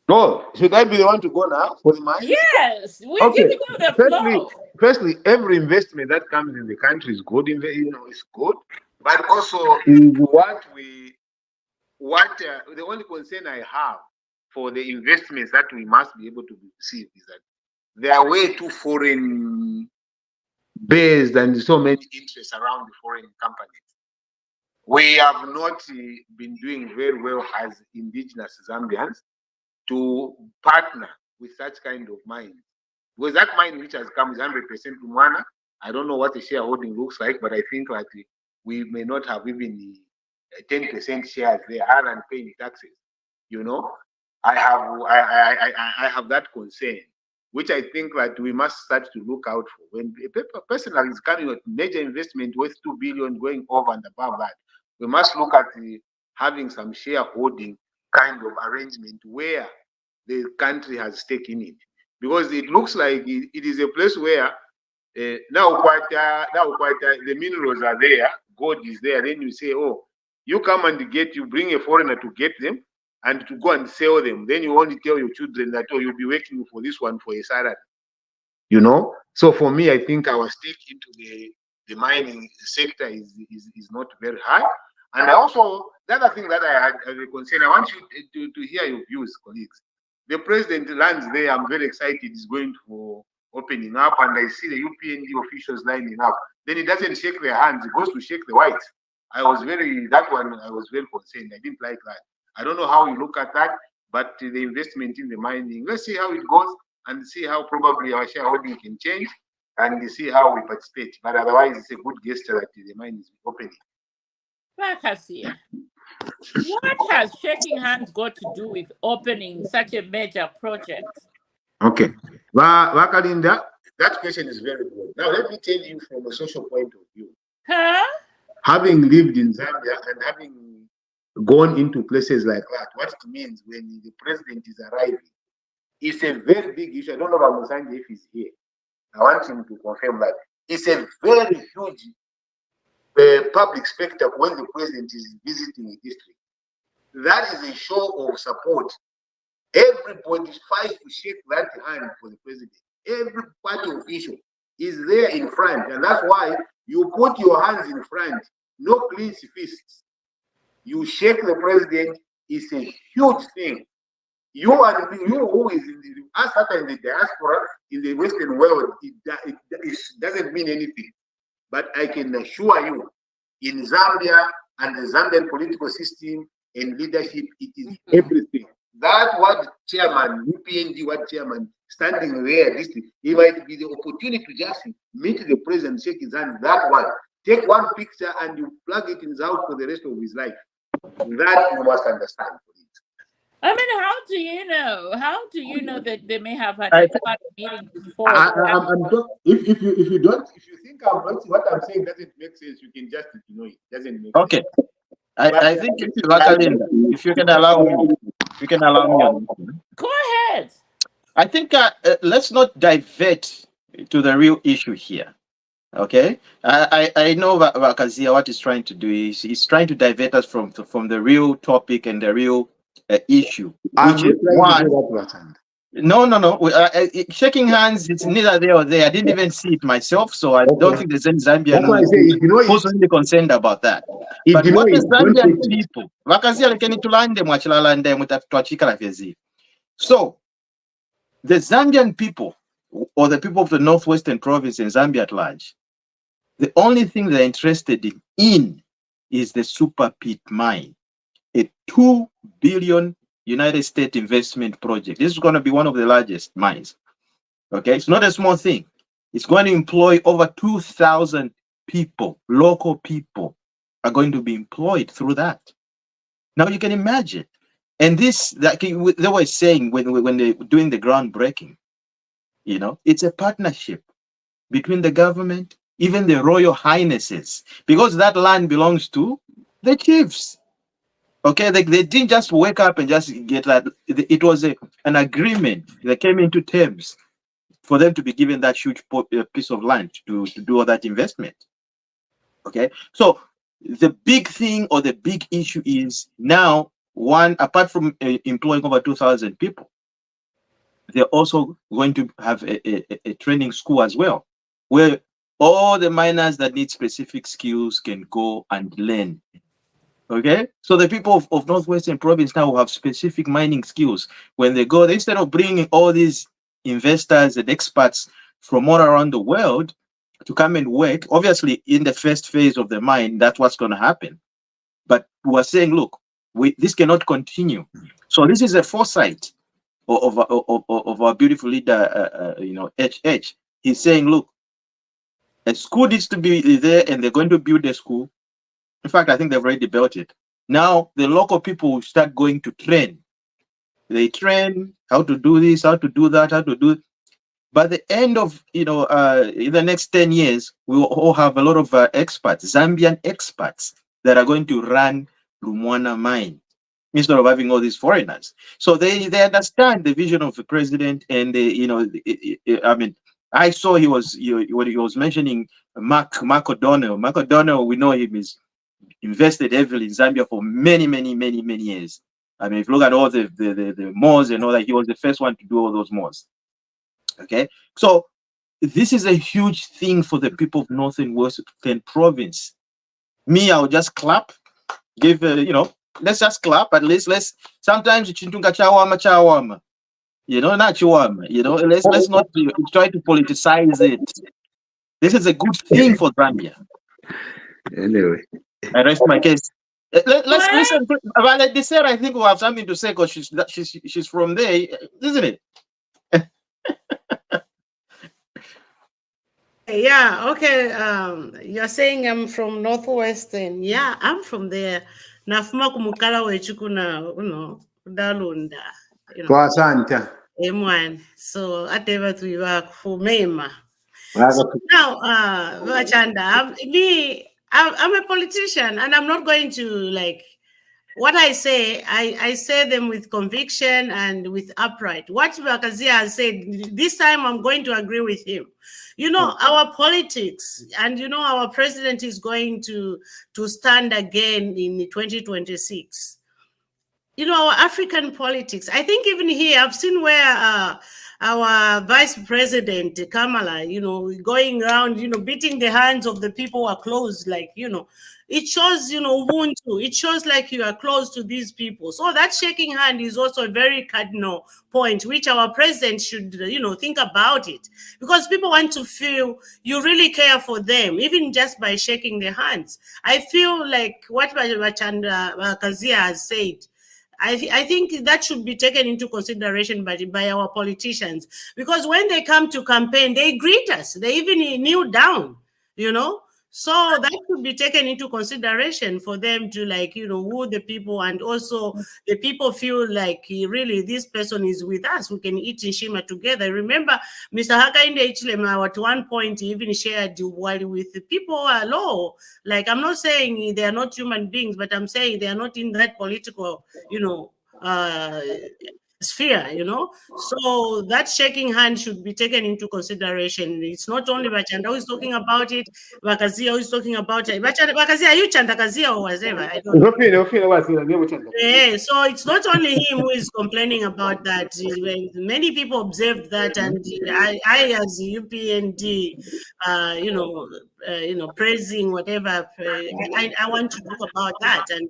No, should I be the one to go now for the mines? Yes, we're giving you the flow. Firstly, every investment that comes in the country is good. It's good, but also is the only concern I have for the investments that we must be able to receive is that they are way too foreign based and so many interests around the foreign companies. We have not been doing very well as indigenous Zambians to partner with such kind of mines. Because that mine which has come is 100% Lumwana. I don't know what the shareholding looks like, but I think that we may not have even 10% shares there other than paying taxes. I have that concern, which I think that we must start to look out for. When a person is coming with major investment worth 2 billion going over and above that, we must look at having some shareholding kind of arrangement where the country has stake in it, because it looks like it is a place where now the minerals are there, gold is there. Then you say, oh, you come and you bring a foreigner to get them and to go and sell them. Then you only tell your children that, oh, you'll be working for this one for a salary. So for me, I think our stake into the mining sector is not very high. And also, the other thing that I had as a concern, I want you to hear your views, colleagues. The president lands there. I'm very excited. He's going for opening up, and I see the UPND officials lining up. Then he doesn't shake their hands. He goes to shake the whites. I was very concerned. I didn't like that. I don't know how you look at that, but the investment in the mining, let's see how it goes and see how probably our shareholding can change and see how we participate. But otherwise, it's a good gesture that the mine is opening. What has shaking hands got to do with opening such a major project? Okay. Wakalinda, that question is very good. Now, let me tell you from a social point of view. Having lived in Zambia and having gone into places like that, what it means when the president is arriving, it's a very big issue. I don't know about Musanje if he's here. I want him to confirm that. It's a very huge public spectacle when the president is visiting a district. That is a show of support. Everybody fights to shake that hand for the president. Every party official is there in front, and that's why you put your hands in front, no clenched fists. You shake the president. It's a huge thing. You who is in us that are in the diaspora in the Western world, it doesn't mean anything. But I can assure you, in Zambia and the Zambian political system and leadership, it is everything. That what chairman, UPNG, what chairman standing there, this thing, he might be the opportunity to just meet the president, shake his hand. That one, take one picture and you plug it in his house for the rest of his life. That you must understand. I mean, how do you know? How do you know that they may have had I, a meeting before? If you don't, if you think what I'm saying doesn't make sense, you can just ignore it. Doesn't make okay. sense. But I think Vakalinda, if you can allow me, on. Go ahead. I think let's not divert to the real issue here. Okay, I know Vakazia what he's trying to do is he's trying to divert us from the real topic and the real issue, which is one. No. Shaking hands, it's neither there or there. I didn't even see it myself, so I don't think there's any Zambian That's why I say, if you know who's it, really concerned about that. if But you know what the it, don't Zambian take it. people, Vakazia lekeni tulande mwachilalande mutatuachikala vyezi. So the Zambian people, or the people of the northwestern province in Zambia at large, the only thing they're interested in is the super pit mine, a $2 billion United States investment project. This is going to be one of the largest mines. Okay, it's not a small thing. It's going to employ over 2,000 people, local people are going to be employed through that. Now you can imagine. And this, that they were saying when they're doing the groundbreaking, it's a partnership between the government, even the royal highnesses, because that land belongs to the chiefs. Okay, they didn't just wake up and just get that. It was an agreement that came into terms for them to be given that huge piece of land to do all that investment. Okay, so the big thing or the big issue is now, one, apart from employing over 2,000 people, they're also going to have a training school as well, where all the miners that need specific skills can go and learn. Okay, so the people of Northwestern Province now have specific mining skills. When they go, instead of bringing all these investors and experts from all around the world to come and work, obviously in the first phase of the mine, that's what's going to happen. But we're saying, look, this cannot continue. So this is a foresight of our beautiful leader, HH. He's saying, look, a school needs to be there, and they're going to build a school. In fact, I think they've already built it. Now the local people will start going to train. They train how to do this, how to do that, how to do it. By the end of in the next 10 years, we will all have a lot of experts, Zambian experts, that are going to run Lumwana mine instead of having all these foreigners. So they understand the vision of the president, and I mean, I saw when he was mentioning Mark O'Donnell. Mark O'Donnell, we know him, is invested heavily in Zambia for many years. I mean, if you look at all the malls and all that, he was the first one to do all those malls. Okay, so this is a huge thing for the people of Northern Western Province. Me, I'll just clap, give let's just clap. At least sometimes chintunga chawama, not chawama, let's not try to politicize it. This is a good thing for Zambia. Anyway, I rest my case. Let's listen. Violet Desser, I think, will have something to say because she's from there, isn't it? Yeah, okay. You're saying I'm from Northwestern. Yeah, I'm from there. Nafuma kumukala wechukuna, dalunda. for Asanta. M1. So ateva to you for Mema. So now, Vachanda, I'm a politician, and I'm not going to what I say. I say them with conviction and with upright. What Vakazia has said this time, I'm going to agree with him. Our politics, and our president is going to stand again in 2026. our African politics. I think even here, I've seen where our Vice President Kamala, going around, beating the hands of the people who are close, like, it shows, Ubuntu. It shows like you are close to these people. So that shaking hand is also a very cardinal point, which our president should, think about it, because people want to feel you really care for them, even just by shaking their hands. I feel like what Wachanda Kazia has said. I think that should be taken into consideration by our politicians, because when they come to campaign, they greet us. They even kneel down, you know. So that should be taken into consideration for them to, like, who the people, and also the people feel like really this person is with us. We can eat in Shima together. Remember, Mr. Hakainde Ichilema at one point he even shared while with the people who are low. Like, I'm not saying they are not human beings, but I'm saying they are not in that political, uh, sphere, So that shaking hand should be taken into consideration. It's not only Bachanda who is talking about it, Bakazia who is talking about it. Bakazia, are you Chandakazia or whatever? I don't know. Yeah, so it's not only him who is complaining about that. Many people observed that, and I as UPND, praising whatever. I want to talk about that, and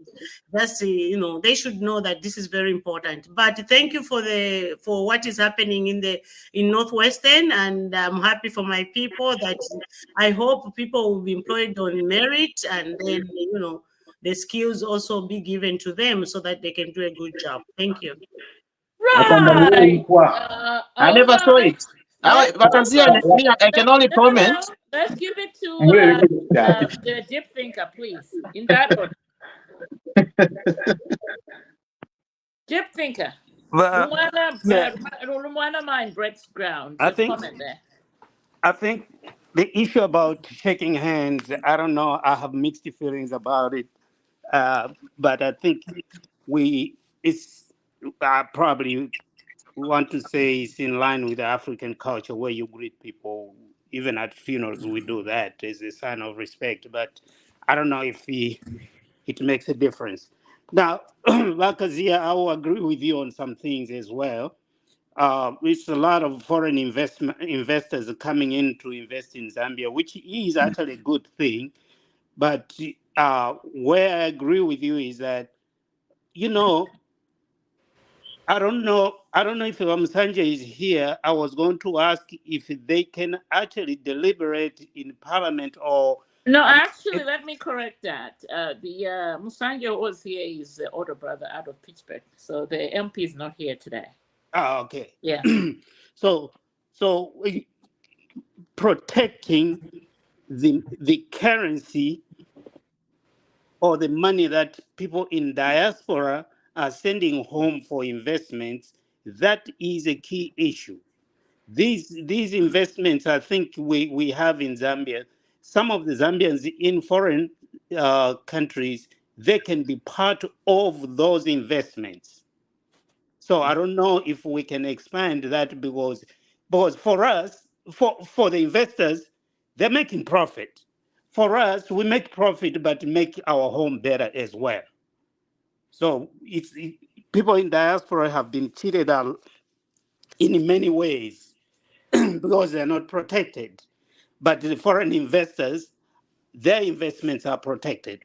that's they should know that this is very important. But thank you for what is happening in Northwestern, and I'm happy for my people. That I hope people will be employed on merit, and then the skills also be given to them so that they can do a good job. Thank you. Right. I Hold never saw on. it. Let's I can only no, no, no. comment. Let's give it to the deep thinker, please. In that order. Deep thinker. Well, yeah, Lumwana mind breaks ground. I Your think comment there. I think the issue about shaking hands, I don't know. I have mixed feelings about it, but I think we it's I probably want to say it's in line with the African culture where you greet people. Even at funerals, we do that as a sign of respect. But I don't know if it makes a difference. Now, Lakazia, I will agree with you on some things as well. It's a lot of foreign investors coming in to invest in Zambia, which is actually a good thing. But where I agree with you is that, you know, I don't know. I don't know if Ramsanja is here. I was going to ask if they can actually deliberate in Parliament or. No, Um, actually, let me correct that. The Musanga was here is the older brother out of Pittsburgh, so the MP is not here today. okay. Yeah. so so protecting the currency or the money that people in diaspora are sending home for investments, that is a key issue. These investments, I think we have in Zambia, some of the Zambians in foreign countries, they can be part of those investments. So I don't know if we can expand that, because for us, for the investors, they're making profit. For us, we make profit but make our home better as well. So people in diaspora have been cheated out in many ways because they're not protected. But the foreign investors, their investments are protected.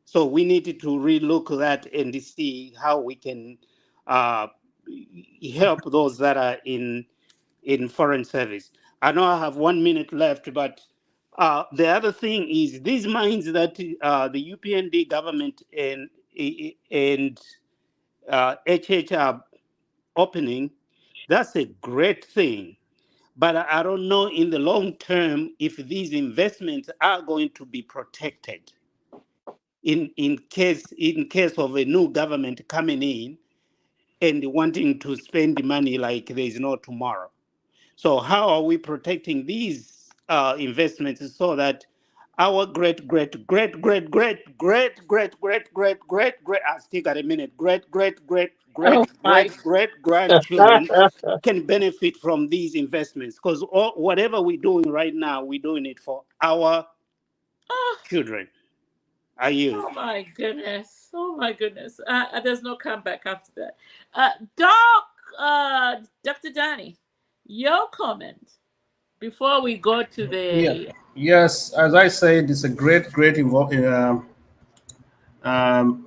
So we needed to relook that and see how we can uh, help those that are in foreign service. I know I have 1 minute left, but the other thing is these mines that the UPND government and HH are opening. That's a great thing. But I don't know in the long term if these investments are going to be protected in case of a new government coming in and wanting to spend money like there is no tomorrow. So how are we protecting these investments so that our great great great great great great great great great great great I still got a minute great great great Oh great my. great great grandchildren can benefit from these investments, because whatever we're doing right now, we're doing it for our Oh, children. I Oh yield. my goodness. Oh my goodness. There's no comeback after that. Dr. Danny, your comment before we go to Yeah. the. Yes, as I said, it's a great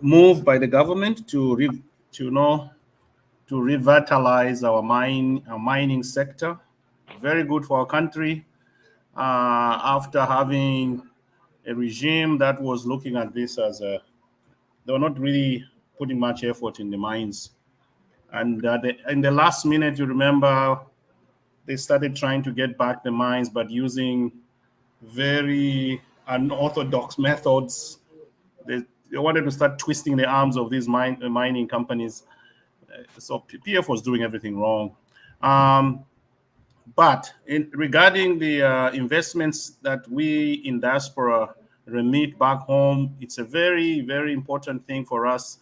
move by the government to to revitalize our mining sector. Very good for our country. After having a regime that was looking at this as they were not really putting much effort in the mines, and in the last minute, you remember they started trying to get back the mines, but using very unorthodox methods. They wanted to start twisting the arms of these mining companies. So PF was doing everything wrong. Um, but regarding the investments that we in diaspora remit back home, it's a very important thing for us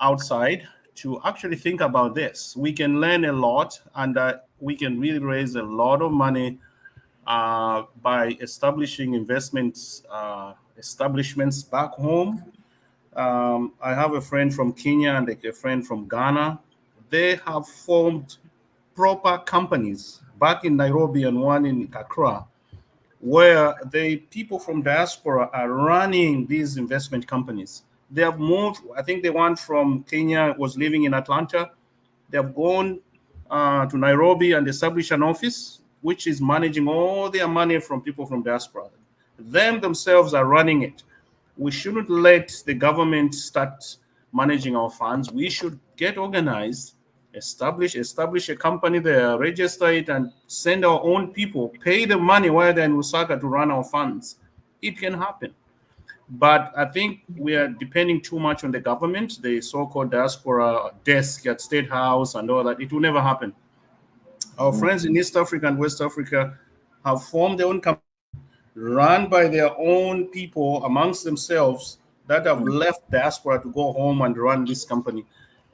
outside to actually think about this. We can learn a lot, and we can really raise a lot of money by establishing investments establishments back home. I have a friend from Kenya and a friend from Ghana. They have formed proper companies back in Nairobi and one in Accra, where the people from diaspora are running these investment companies. They have moved. I think the one from Kenya was living in Atlanta. They have gone to Nairobi and established an office which is managing all their money from people from diaspora. Them themselves are running it. We shouldn't let the government start managing our funds. We should get organized, establish a company there, register it, and send our own people, pay the money while they're in Lusaka to run our funds. It can happen. But I think we are depending too much on the government, the so-called diaspora desk at State House and all that. It will never happen. Our friends in East Africa and West Africa have formed their own company, run by their own people amongst themselves that have left diaspora to go home and run this company.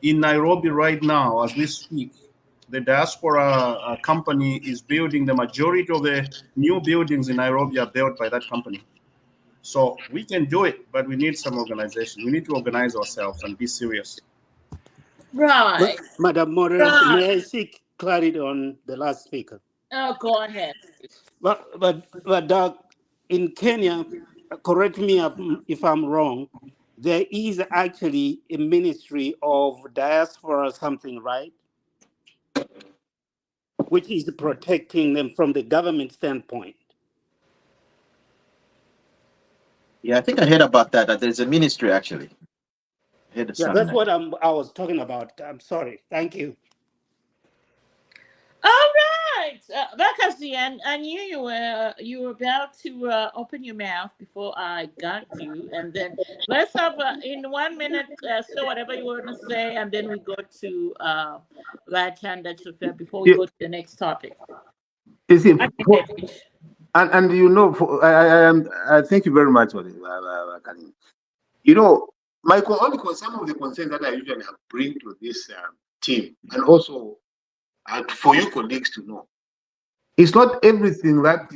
In Nairobi right now, as we speak, the diaspora company is building the majority of the new buildings in Nairobi are built by that company. So we can do it, but we need some organization. We need to organize ourselves and be serious. Right. Madam Moderator, Right. may I seek clarity on the last speaker? Oh, go ahead. But Doc, in Kenya, correct me if I'm wrong, there is actually a ministry of diaspora something, right? Which is protecting them from the government standpoint. Yeah, I think I heard about that. That there's a ministry actually. I heard Yeah, something that's like what that. I was talking about. I'm sorry. Thank you. All right, Bakazian, I knew you were about to open your mouth before I got you, and then let's have in 1 minute say whatever you want to say, and then we go to Chanda Chufia before we Yeah, go to the next topic. you see, Go ahead, Rich. and you know, I thank you very much for this, Karim. You know, only some of the concerns that I usually bring to this team, and also for you colleagues to know, it's not everything that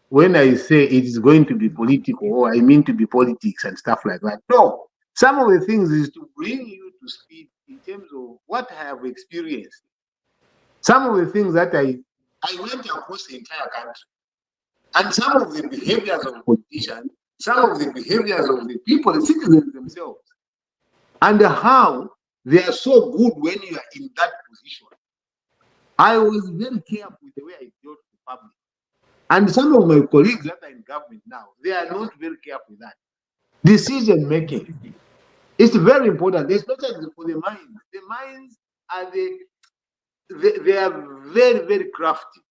when I say it is going to be political, or I mean to be politics and stuff like that. No, some of the things is to bring you to speed in terms of what I have experienced. Some of the things that I went across the entire country, and some of the behaviors of politicians, some of the behaviors of the people, the citizens themselves, and how they are so good when you are in that position. I was very careful with the way I dealt with the public. And some of my colleagues that are in government now, they are not very careful with that. Decision making. It's very important. It's not just for the mines. The mines are they are very crafty,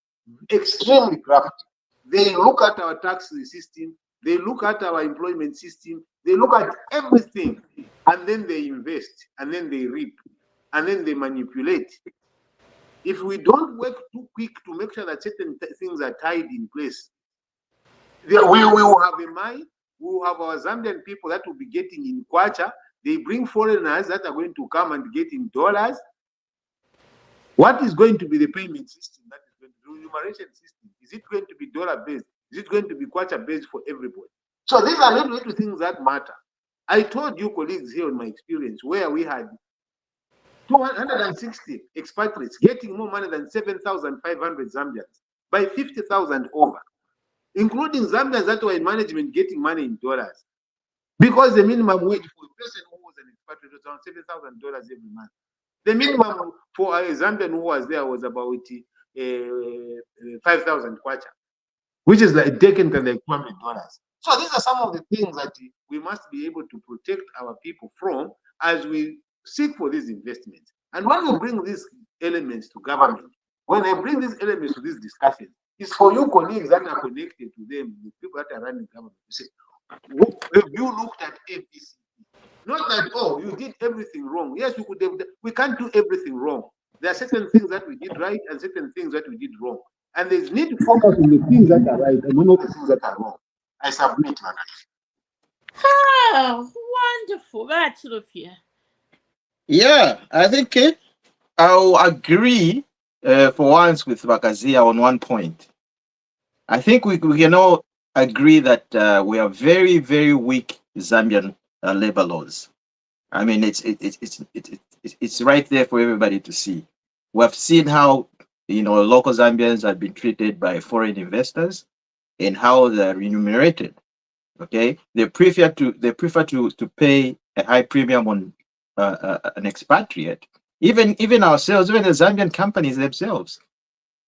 extremely crafty. They look at our tax system, they look at our employment system, they look at everything, and then they invest, and then they reap, and then they manipulate. If we don't work too quick to make sure that certain things are tied in place, we will have a mine, we will have our Zambian people that will be getting in kwacha. They bring foreigners that are going to come and get in dollars. What is going to be the payment system? That is going to be the remuneration system. Is it going to be dollar based? Is it going to be kwacha based for everybody? So these are not little things that matter. I told you, colleagues, here on my experience, where we had 260 expatriates getting more money than 7,500 Zambians by 50,000 over, including Zambians that were in management getting money in dollars. Because the minimum wage for a person who was an expatriate was around $7,000 every month. The minimum for a Zambian who was there was about 5,000 kwacha, which is like technically like $200. So these are some of the things that we must be able to protect our people from as we seek for these investments. And when we bring these elements to government, when I bring these elements to this discussion, it's for you colleagues that are connected to them, the people that are running government, to say, have you looked at ABC? Not that, oh, you did everything wrong. Yes, we could have, we can't do everything wrong. There are certain things that we did right and certain things that we did wrong. And there's need to focus on the things that are right and not the things that are wrong. I submit, man. Oh, wonderful. That's Lufia. Yeah, I think I'll agree for once with Bakazia on one point. I think we can all agree that we are very, very weak Zambian labor laws. I mean, it's right there for everybody to see. We've seen how local Zambians have been treated by foreign investors and how they're remunerated. Okay, they prefer to pay a high premium on an expatriate. Even ourselves, even the Zambian companies themselves.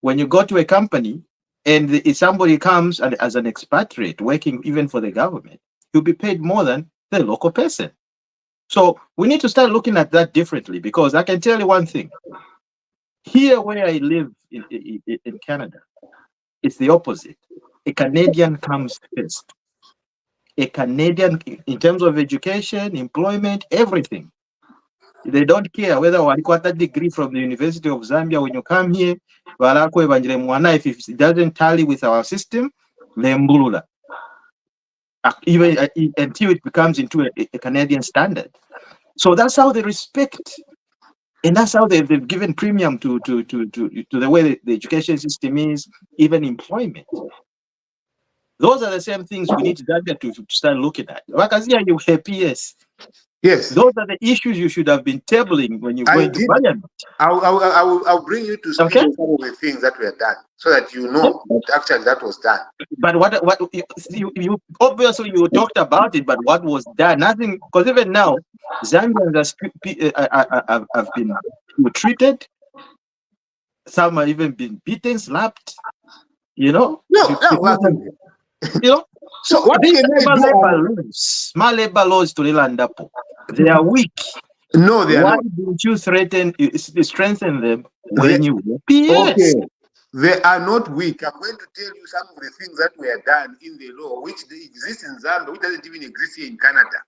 When you go to a company and if somebody comes as an expatriate working even for the government, he'll be paid more than the local person. So we need to start looking at that differently, because I can tell you one thing. Here where I live in Canada, it's the opposite. A Canadian comes first. A Canadian, in terms of education, employment, everything. They don't care whether you got that degree from the University of Zambia. When you come here, if it doesn't tally with our system, even until it becomes into a Canadian standard. So that's how they respect, and that's how they've given premium to the way the education system is, even employment. Those are the same things we need to start looking at. Because here you have PS. Yes. Those are the issues you should have been tabling when you go into parliament. I'll bring you to speak Okay. on some of the things that were done, so that you know that actually that was done. But what you obviously you talked about it, but what was done? Nothing. Because even now, Zambians have been treated. Some have even been beaten, slapped. No, So what these can I do? small labor laws to Lelandapo, they are weak. No, they are Why not. don't you strengthen them when you PS? Okay, they are not weak. I'm going to tell you some of the things that were done in the law, which exist in Zambia, which doesn't even exist here in Canada.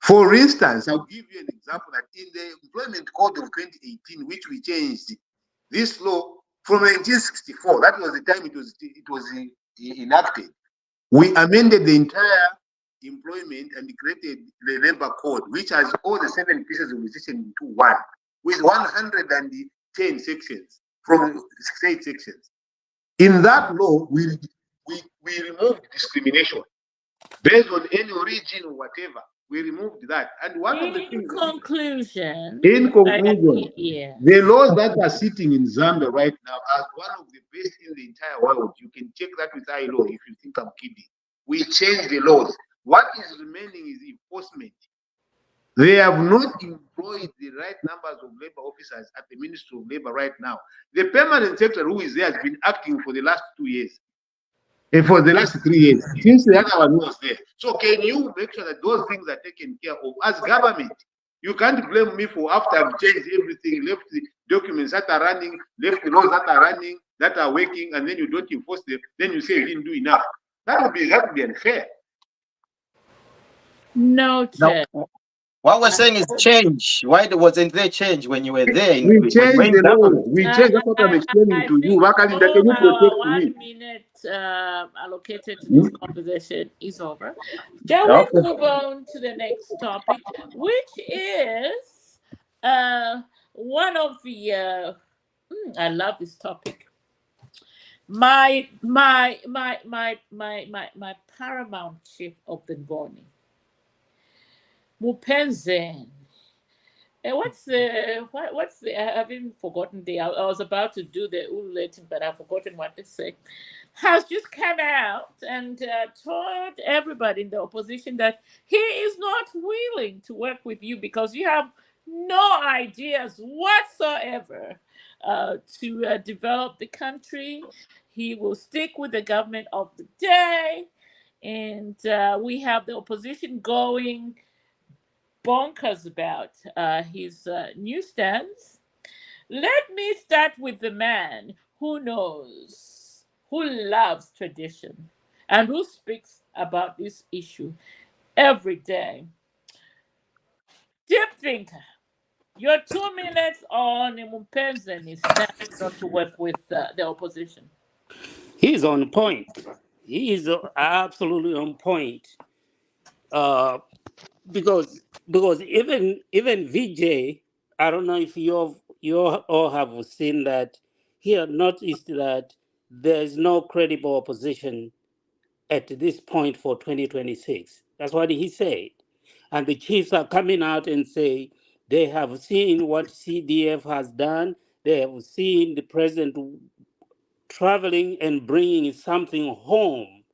For instance, I'll give you an example that in the Employment Code of 2018, which we changed this law from 1964, that was the time it was enacted. We amended the entire employment and created the labor code, which has all the 7 pieces of legislation into one, with 110 sections from 68 sections. In that law, we removed discrimination based on any origin or whatever. We removed that. And one of the things, conclusion, the laws that are sitting in Zambia right now are one of the best in the entire world. You can check that with ILO if you think I'm kidding. We changed the laws. What is remaining is enforcement. They have not employed the right numbers of labor officers at the Ministry of Labor right now. The permanent secretary who is there has been acting for the last 2 years. And for the last 3 years, since the other one was there. So can you make sure that those things are taken care of as government? You can't blame me for after I've changed everything, left the documents that are running, left the laws that are running, that are working, and then you don't enforce them, then you say you didn't do enough. That would be unfair. Noted. What we're saying is change. Why wasn't there change when you were there? We changed the law. We changed. That's what I'm explaining to you. Can you protect me? 1 minute allocated to this conversation is over. Shall we move on to the next topic, which is one of the I love this topic. my paramount chief of the Ngoni, Mupenzen. What's the I haven't forgotten I was about to do the Ulatin, but I've forgotten what to say. Has just come out and told everybody in the opposition that he is not willing to work with you because you have no ideas whatsoever to develop the country. He will stick with the government of the day, and we have the opposition going bonkers about his newsstands. Let me start with the man who knows, who loves tradition, and who speaks about this issue every day. Deep thinker, your 2 minutes on Mumpenzi and his stance not to work with the opposition. He's on point. He is absolutely on point. Uh, because even VJ, I don't know if you all have seen that. He had noticed that there is no credible opposition at this point for 2026. That's what he said, and the chiefs are coming out and say they have seen what CDF has done. They have seen the president traveling and bringing something home,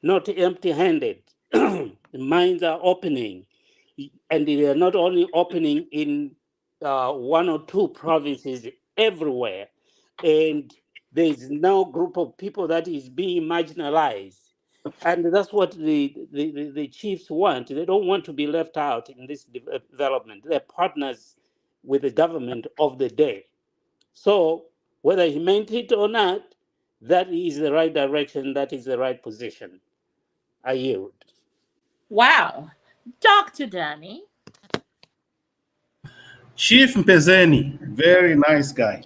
not empty-handed. The minds are opening, and they are not only opening in one or two provinces, everywhere. And there is no group of people that is being marginalized. And that's what the chiefs want. They don't want to be left out in this development. They're partners with the government of the day. So whether he meant it or not, that is the right direction. That is the right position. I yield. Wow. Dr. Danny. Chief Mpezeni, very nice guy.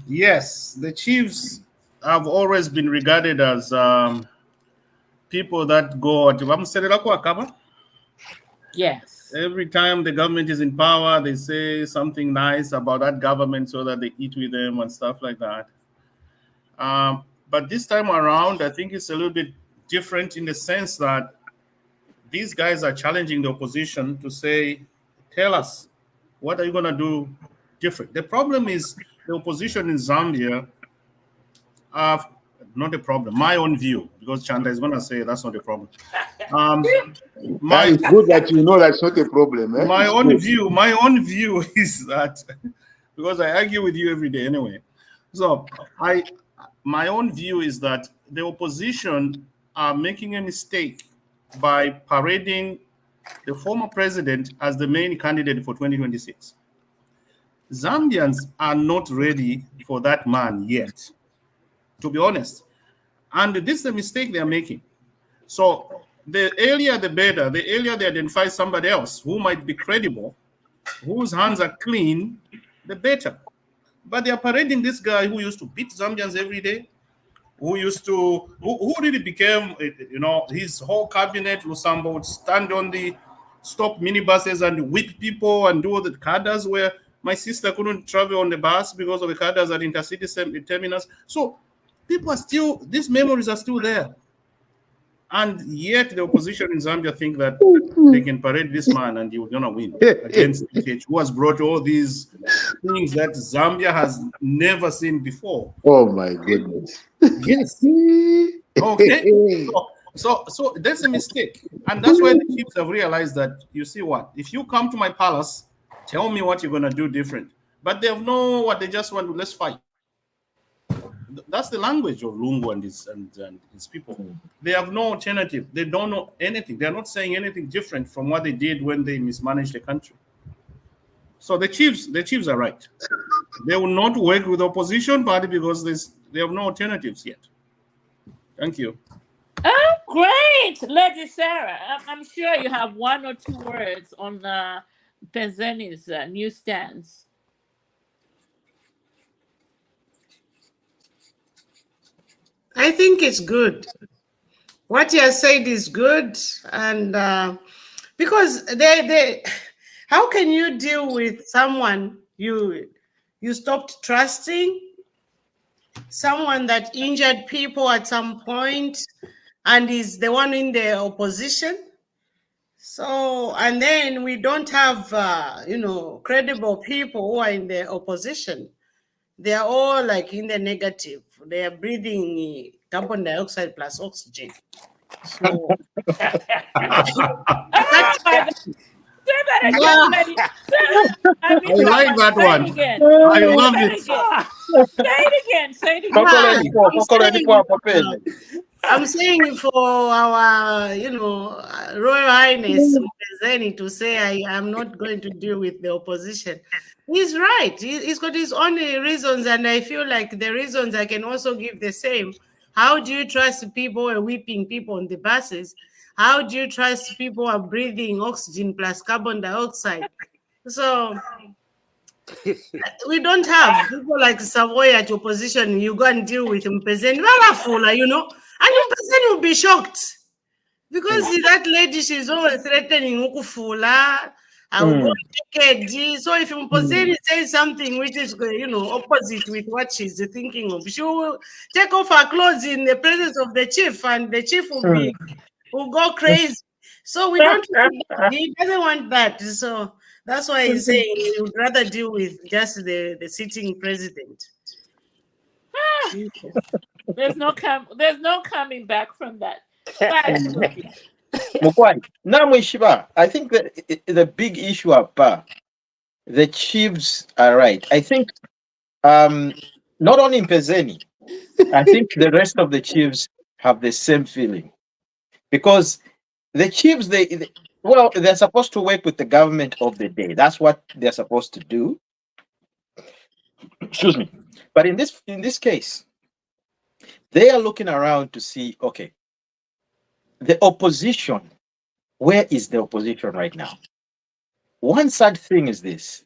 Yes, the chiefs have always been regarded as people that go to Yes. every time the government is in power, they say something nice about that government so that they eat with them and stuff like that. But this time around, I think it's a little bit different in the sense that these guys are challenging the opposition to say, tell us, what are you going to do different? The problem is the opposition in Zambia have not a problem. My own view, because Chanda is going to say that's not a problem. It's good that you know that's not a problem. Eh? My own view is that, because I argue with you every day anyway. So my own view is that the opposition are making a mistake by parading the former president as the main candidate for 2026. Zambians are not ready for that man yet, to be honest. And this is a mistake they are making. So the earlier the better. The earlier they identify somebody else who might be credible, whose hands are clean, the better. But they are parading this guy who used to beat Zambians every day, who really became, his whole cabinet, Lusambo, would stand on the stop minibuses and whip people and do all the cadres where my sister couldn't travel on the bus because of the cadres at intercity terminus. So people are still, these memories are still there. And yet the opposition in Zambia think that they can parade this man and you're going to win against PH, who has brought all these things that Zambia has never seen before. Oh my goodness. Yes. Okay. So that's a mistake. And that's why the chiefs have realized that, you see what, if you come to my palace, tell me what you're going to do different. But they have no what they just want to, let's fight. That's the language of Lungu and his people. They have no alternative. They don't know anything. They're not saying anything different from what they did when they mismanaged the country. So the chiefs are right. They will not work with the opposition party because they have no alternatives yet. Thank you. Oh, great, Lady Sarah. I'm sure you have one or two words on Penzeni's newsstands. I think it's good. What you said is good, and because they, how can you deal with someone you stopped trusting? someone that injured people at some point and is the one in the opposition. So, and then we don't have, credible people who are in the opposition. They are all like in the negative. They are breathing carbon dioxide plus oxygen. So, Oh my God. Say that again, yeah. lady. I I missed that like one. that Say it one. again. I love Say it. it again. Say it again. Say it again. Yeah, Kokole ni kwa popeni. I'm saying for our, Royal Highness Mpezeni to say I am not going to deal with the opposition. He's right. He's got his own reasons, and I feel like the reasons I can also give the same. How do you trust people who are whipping people on the buses? How do you trust people who are breathing oxygen plus carbon dioxide? So we don't have people like Savoy at opposition. You go and deal with Mpezeni. And Mpezeni will be shocked because that lady, she's always threatening Ukufula. I will go naked. So if Mpezeni says something which is, opposite with what she's thinking of, she will take off her clothes in the presence of the chief, and the chief will go crazy. So we don't want that. He doesn't want that. So that's why he's saying he would rather deal with just the sitting president. There's no coming back from that. But Mukwai. Now, Mwishiba, I think that the big issue up, the chiefs are right. I think not only in Pezeni, I think the rest of the chiefs have the same feeling because the chiefs they're supposed to work with the government of the day. That's what they're supposed to do. Excuse me. But in this case, they are looking around to see, okay, the opposition. Where is the opposition right now? One sad thing is this.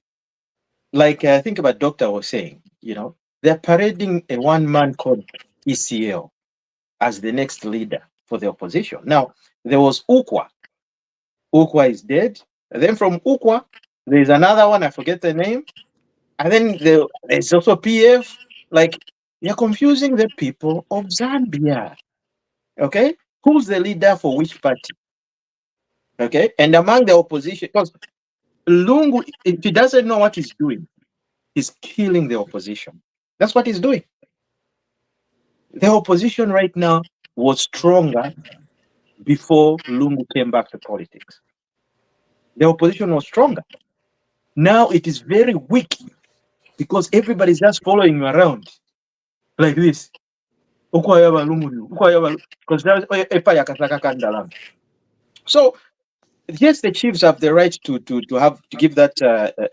Like I think about Doctor was saying, they're parading a one man called ECL as the next leader for the opposition. Now, there was Ukwa. Ukwa is dead. And then from Ukwa, there's another one, I forget the name. And then there's also PF. Like, you're confusing the people of Zambia. Okay? Who's the leader for which party? Okay? And among the opposition, because Lungu, if he doesn't know what he's doing, he's killing the opposition. That's what he's doing. The opposition right now was stronger before Lungu came back to politics. The opposition was stronger. Now it is very weak because everybody's just following you around like this. So yes, the chiefs have the right to give that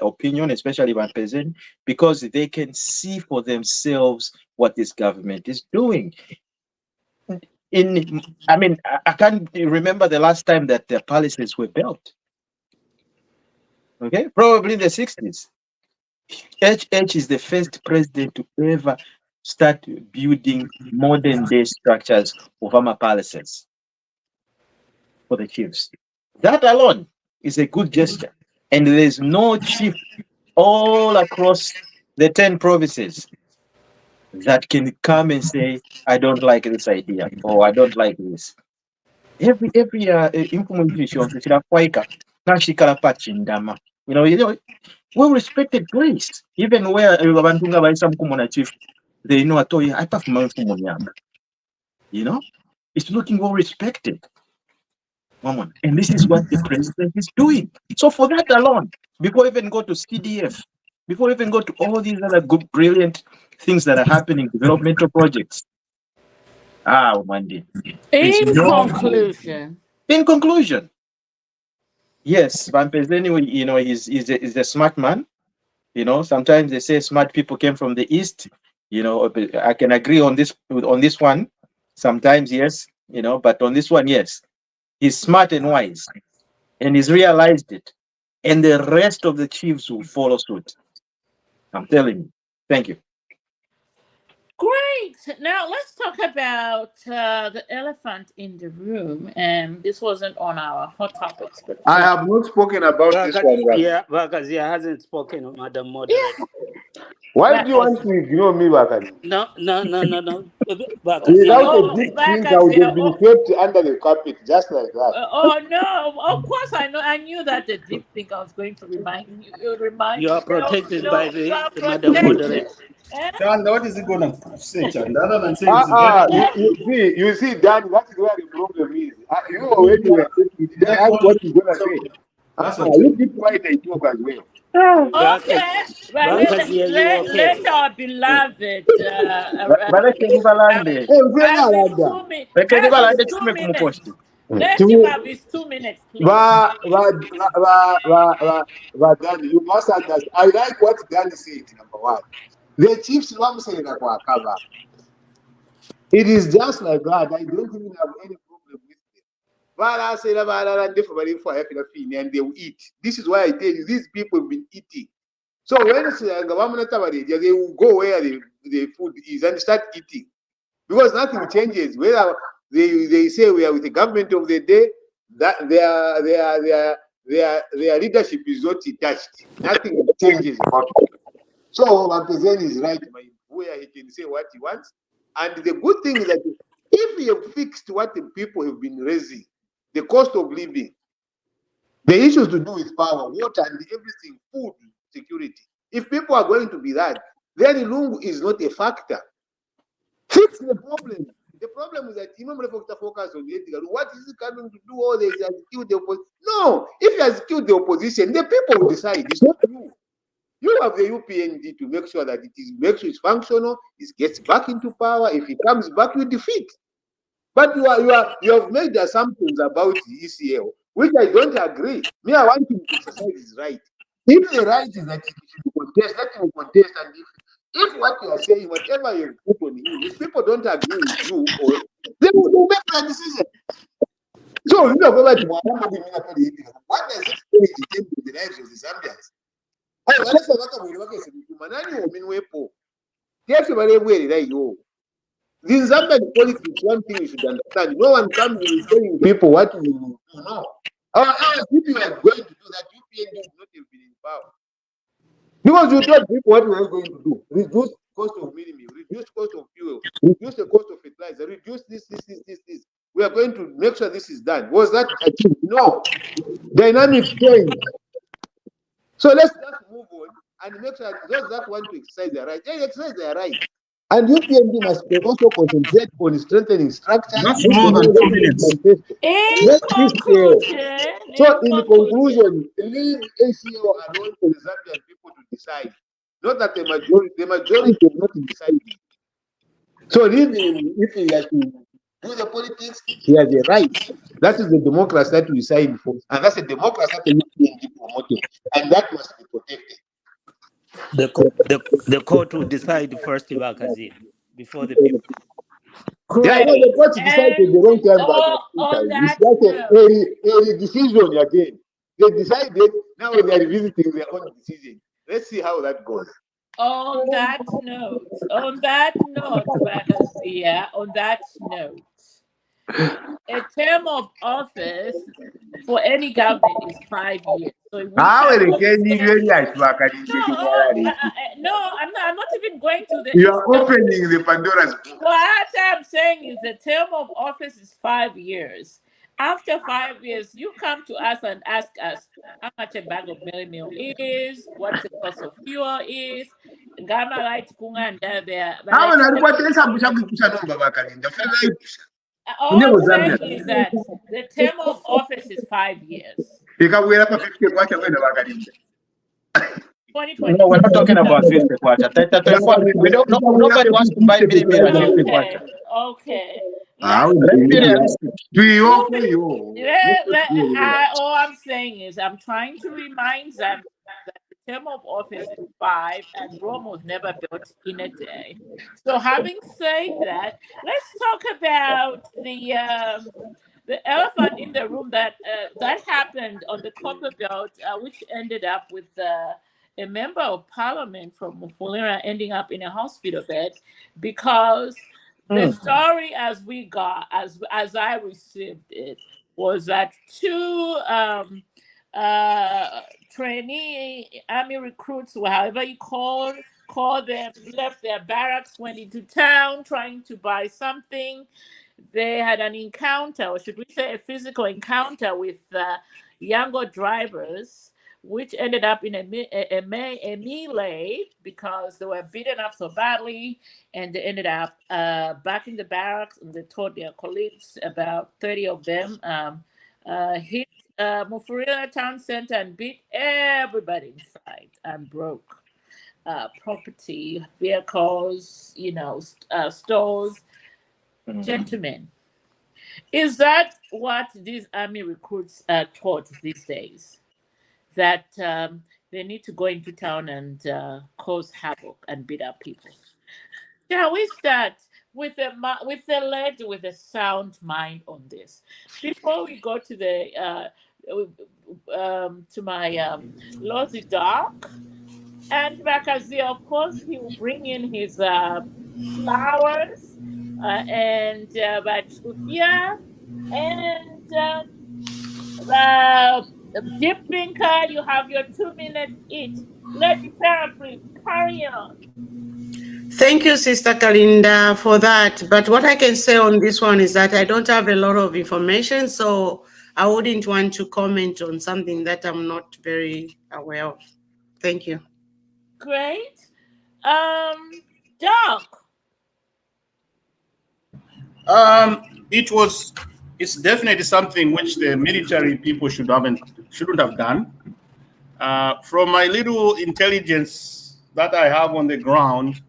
opinion, especially about peasant, because they can see for themselves what this government is doing. I can't remember the last time that the palaces were built. Okay, probably in the 60s. HH is the first president to ever start building modern day structures of armor palaces for the chiefs. That alone is a good gesture. And there's no chief all across the 10 provinces that can come and say, I don't like this idea or I don't like this. Every implementation well respected place. Even where abantu nga bayisa mkumona chief, they know atoya I perform mfumo nyanga. It's looking well respected. And this is what the president is doing. So for that alone, before even go to CDF, before even go to all these other good, brilliant things that are happening, developmental projects. Monday. in conclusion, yes, Van Pezeni, he's a smart man. Sometimes they say smart people came from the east. I can agree on this one. Sometimes yes, but on this one, yes, he's smart and wise, and he's realized it, and the rest of the chiefs will follow suit. I'm telling you. Thank you. great. Now let's talk about the elephant in the room. And this wasn't on our hot topics, but I have not spoken about this one. Yeah, Vakazia hasn't spoken, Madam Moderator. Why do you want to ignore me, Wakari? No. Without a Oh, deep think, I would Bakazi. have been swept under the carpet just like that. Oh no! Of course, I know. I knew that the deep thing I was going to remind You you. are protected by No, you the are Madam protected. Moderator. Eh? Chanda, what is he gonna say, Chanda? Other than saying it's very You see, Dan, that is where the problem is. You already were taking it. I asked what you're gonna say. that's what You keep quiet and talk as well. Okay, but Bakaji, are you let okay? our beloved Baleke nibalande. have his 2 minutes. Baleke Have his nibalande two tume minutes. kumuposti. Let him have his 2 minutes, please. Dan, you must understand. I like what Dan said, number one. The chiefs saying cover. It is just like that. I don't even have any problem with them. But I say and they will eat. This is why I tell you, these people have been eating. So when they will go where the food is and start eating. Because nothing changes. Whether they say we are with the government of the day, that their leadership is not touched. Nothing changes about it. So Mampezeni is right, where he can say what he wants. And the good thing is that if we have fixed what the people have been raising, the cost of living, the issues to do with power, water, and everything, food, security. If people are going to be that, then Lungu is not a factor. Fix the problem. The problem is that focus on the what is he coming to do? All this has killed the opposition. No, if he has killed the opposition, the people will decide. It's not you. You have the UPND to make sure that makes sure it's functional, it gets back into power. If it comes back, you defeat. But you have made assumptions about the ECL, which I don't agree. Me, I want to exercise his right. If the right is that he should contest, let him contest. And if what you are saying, whatever you put on him, if people don't agree with you, they will make their decision. So you know, what does it change in terms of the lives of the Zambians? Oh, let's talk about this Zambian politics, one thing you should understand. No one comes and telling people what you know. If you are going to do that, UPND would not have been in power. Because you told people what we are going to do. Reduce cost of minimum, reduce cost of fuel, reduce the cost of fertilizer, reduce this. We are going to make sure this is done. Was that achieved? No. Dynamics change. So let's just move on and make sure those that want to exercise their right, they exercise their right. And UPND must also concentrate on strengthening structure. That's more than 2 minutes. In conclusion, So, in conclusion, leave ACO alone for the Zambian people to decide. Not that the majority have not decided. So, leave him, if he has to do the politics, he has a right. That is the democracy that we signed for. And that's a democracy that the UPND promoted. And that must be protected. The court will decide first, Bakazi, before the people. Yeah, I know great. the court decided the wrong time, On but it's that like note, a decision again. They decided, now they are revisiting their own decision. Let's see how that goes. on that note, Bakasia, on that note, a term of office for any government is 5 years. So we cannot say no. I'm not even going to the. You are opening the Pandora's box. What I'm saying is the term of office is 5 years. After 5 years, you come to us and ask us how much a bag of meal is, what the cost of fuel is. Gama right kunga and there. How will I what else have to All I'm saying is that the term of office is 5 years. No, 2020. we're not talking about 50 kwacha. We don't. No, nobody wants to buy millimeters 50 kwacha. Okay. Let's be realistic. All I'm saying is I'm trying to remind them that the term of office is 5 and Rome was never built in a day. So having said that, let's talk about the elephant in the room that happened on the Copper Belt, which ended up with a member of parliament from Mufulira ending up in a hospital bed because the story as I received it was that two trainee army recruits, or however you call them, left their barracks, went into town trying to buy something. They had an encounter, or should we say a physical encounter, with younger drivers, which ended up in a melee because they were beaten up so badly, and they ended up back in the barracks, and they told their colleagues, about 30 of them, hit Mufurira town center and beat everybody inside and broke property, vehicles, stores. Gentlemen, is that what these army recruits are taught these days? That they need to go into town and cause havoc and beat up people? Shall we start with the lady with a sound mind on this before we go to the to my Lozy Doc and Vakazia? Of course, he will bring in his flowers and Bachufia and Deep Thinker. You have your 2 minutes each. Lady Sarah, please carry on. Thank you, Sister Kalinda, for that. But what I can say on this one is that I don't have a lot of information, so I wouldn't want to comment on something that I'm not very aware of. Thank you. Great. Doc. It's definitely something which the military people shouldn't have done. From my little intelligence that I have on the ground,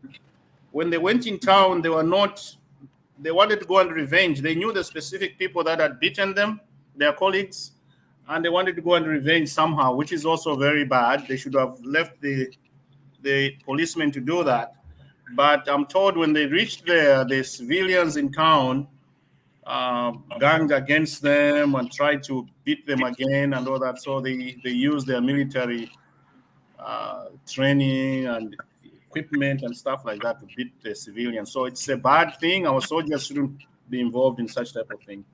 when they went in town, they wanted to go on revenge. They knew the specific people that had beaten them, their colleagues, and they wanted to go on revenge somehow, which is also very bad. They should have left the policemen to do that. But I'm told when they reached there, the civilians in town ganged against them and tried to beat them again and all that. So they used their military training and equipment and stuff like that to beat the civilians. So it's a bad thing. Our soldiers shouldn't be involved in such type of thing.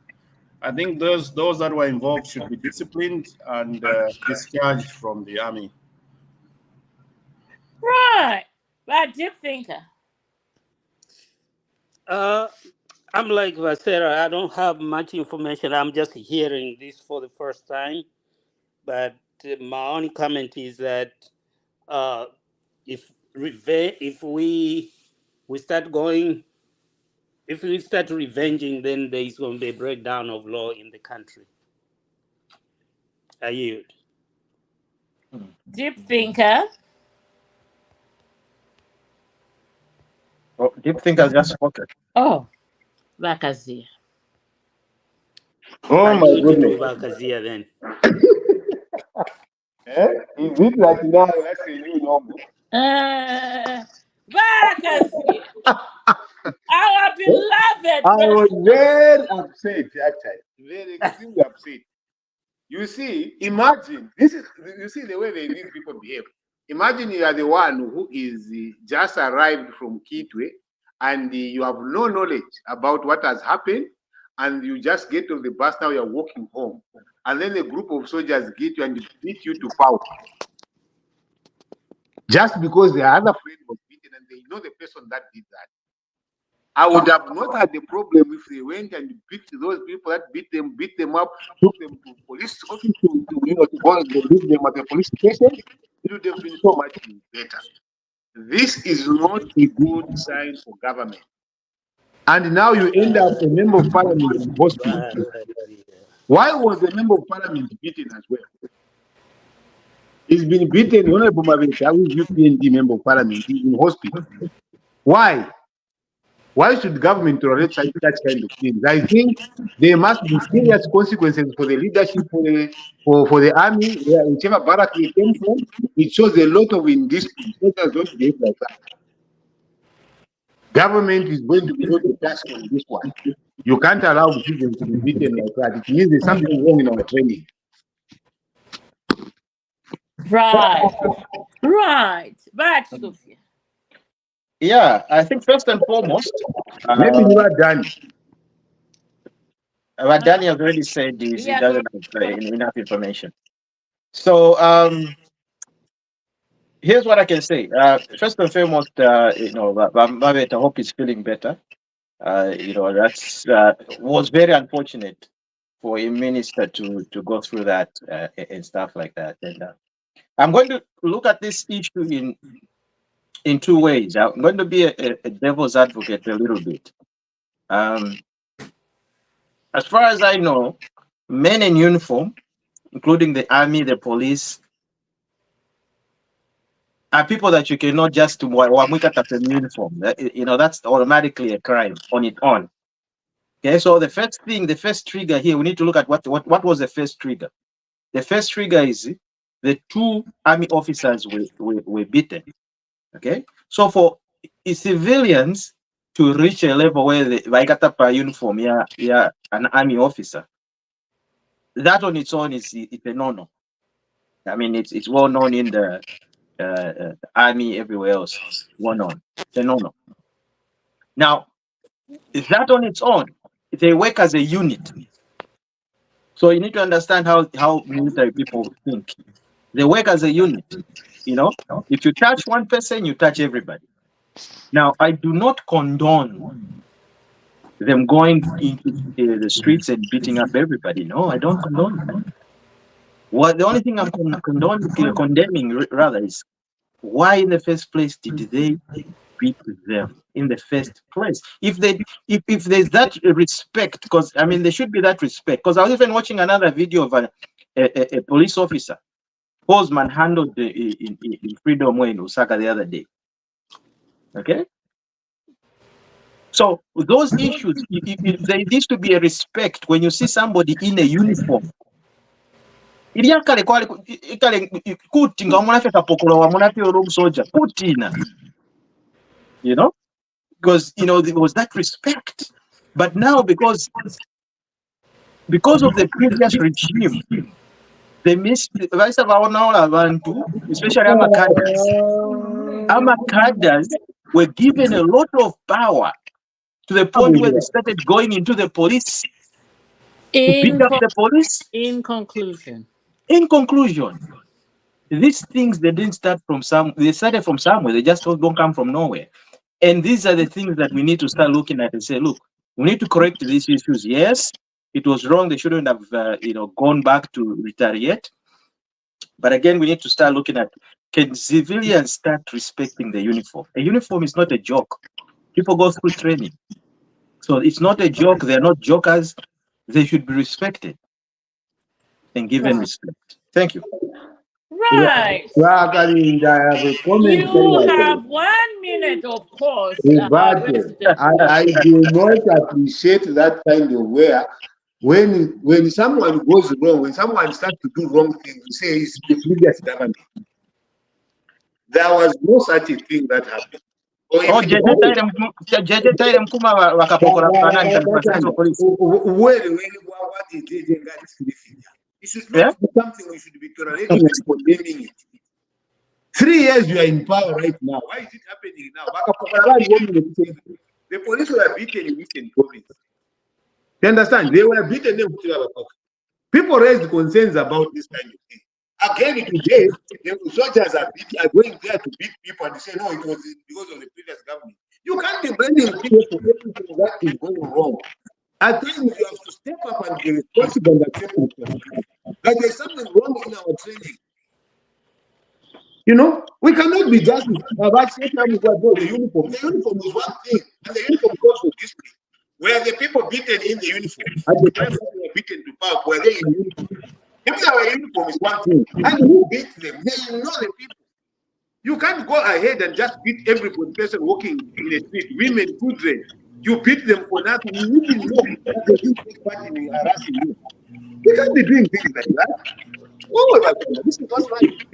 I think those that were involved should be disciplined and discharged from the army. Right. But Deep Thinker. I'm like Vasera. I don't have much information. I'm just hearing this for the first time. But my only comment is that if we start going, if we start revenging, then there is going to be a breakdown of law in the country. I yield. Deep Thinker. Oh, Deep Thinker just spoken. Oh, Vakazia. Oh I my yield to goodness. Bakazia then. Is it like now that's a new normal? Vakazia. Our beloved. I was very upset, actually. Very extremely upset. You see, imagine you see the way these people behave. Imagine you are the one who is just arrived from Kitwe and you have no knowledge about what has happened, and you just get to the bus. Now you're walking home, and then a group of soldiers get you and beat you to power just because their other friend was beaten and they know the person that did that. I would have not had the problem if they went and beat those people that beat them up, took them to police office to go and leave them at the police station. It would have been so much better. This is not a good sign for government. And now you end up a member of parliament in hospital. Why was the member of parliament beaten as well? He's been beaten. Honorable Mavita, who is UPND member of parliament, is in hospital. Why? Why should government tolerate such kind of things? I think there must be serious consequences for the leadership for the army, whichever barrack they came from. It shows a lot of indiscipline. Soldiers don't behave like that. Government is going to be able to task on this one. You can't allow citizens to be beaten like that. It means there's something wrong in our training. Right. Right. But Sophia. Yeah, I think first and foremost, Maybe you are done. what Danny has already said is he Yeah, doesn't have enough information. So here's what I can say. First and foremost, Babet, I hope he's feeling better. That's was very unfortunate for a minister to go through that and stuff like that. And I'm going to look at this issue in two ways. I'm going to be a devil's advocate a little bit. As far as I know, men in uniform, including the army, the police, are people that you cannot just wamwika in uniform. That's automatically a crime on its own. Okay, so the first trigger here, we need to look at what was the first trigger. The first trigger is the two army officers were beaten. Okay, so for civilians to reach a level where they got up a uniform, an army officer, that on its own it's a no-no. I mean, it's well known in the army everywhere else. Well known, it's a no-no. Now, that on its own, they work as a unit. So you need to understand how military people think. They work as a unit. If you touch one person, you touch everybody. Now, I do not condone them going into the streets and beating up everybody. No, I don't condone that. The only thing I'm condemning rather is why in the first place did they beat them in the first place? If there's that respect, because I mean there should be that respect. Because I was even watching another video of a police officer who was manhandled in Freedom Way in Osaka the other day. Okay, so those issues, there needs to be a respect when you see somebody in a uniform. Because there was that respect. But now because of the previous regime, they missed especially Amakaders were given a lot of power to the point where they started going into the police to beat up the police. In conclusion, these things, they didn't start from they started from somewhere. They just don't come from nowhere. And these are the things that we need to start looking at and say, look, we need to correct these issues. Yes, it was wrong. They shouldn't have gone back to retaliate. But again, we need to start looking at, can civilians start respecting the uniform? A uniform is not a joke. People go through training. So it's not a joke. They're not jokers. They should be respected and given respect. Thank you. right. Kalinda, I have a comment. You have 1 minute, of course. I do not appreciate that kind of where when someone goes wrong, when someone starts to do wrong things, you say it's the previous government. There was no such a thing that happened. It should not be something we should be tolerating and condemning it. 3 years you are in power right now. Why is it happening now? The police were beaten in Eastern Province. You understand? They were beaten in people raised concerns about this kind of thing. Again, today, the soldiers are going there to beat people and they say, no, it was because of the previous government. You can't be blaming people for everything that is going wrong. At times, you have to step up and be responsible and accept responsibility. Like there's something wrong in our training. We cannot be just about the uniform. The uniform is one thing, and the uniform goes for discipline. Were the people beaten in the uniform? At the time they were beaten to power, were they in uniform? If they were in uniform is one thing, and who beat them? They know the people. You can't go ahead and just beat every person walking in the street, women, children. You beat them for nothing. You even know that they didn't take part in harassing you. They can't be doing things like that. Oh, this is not right.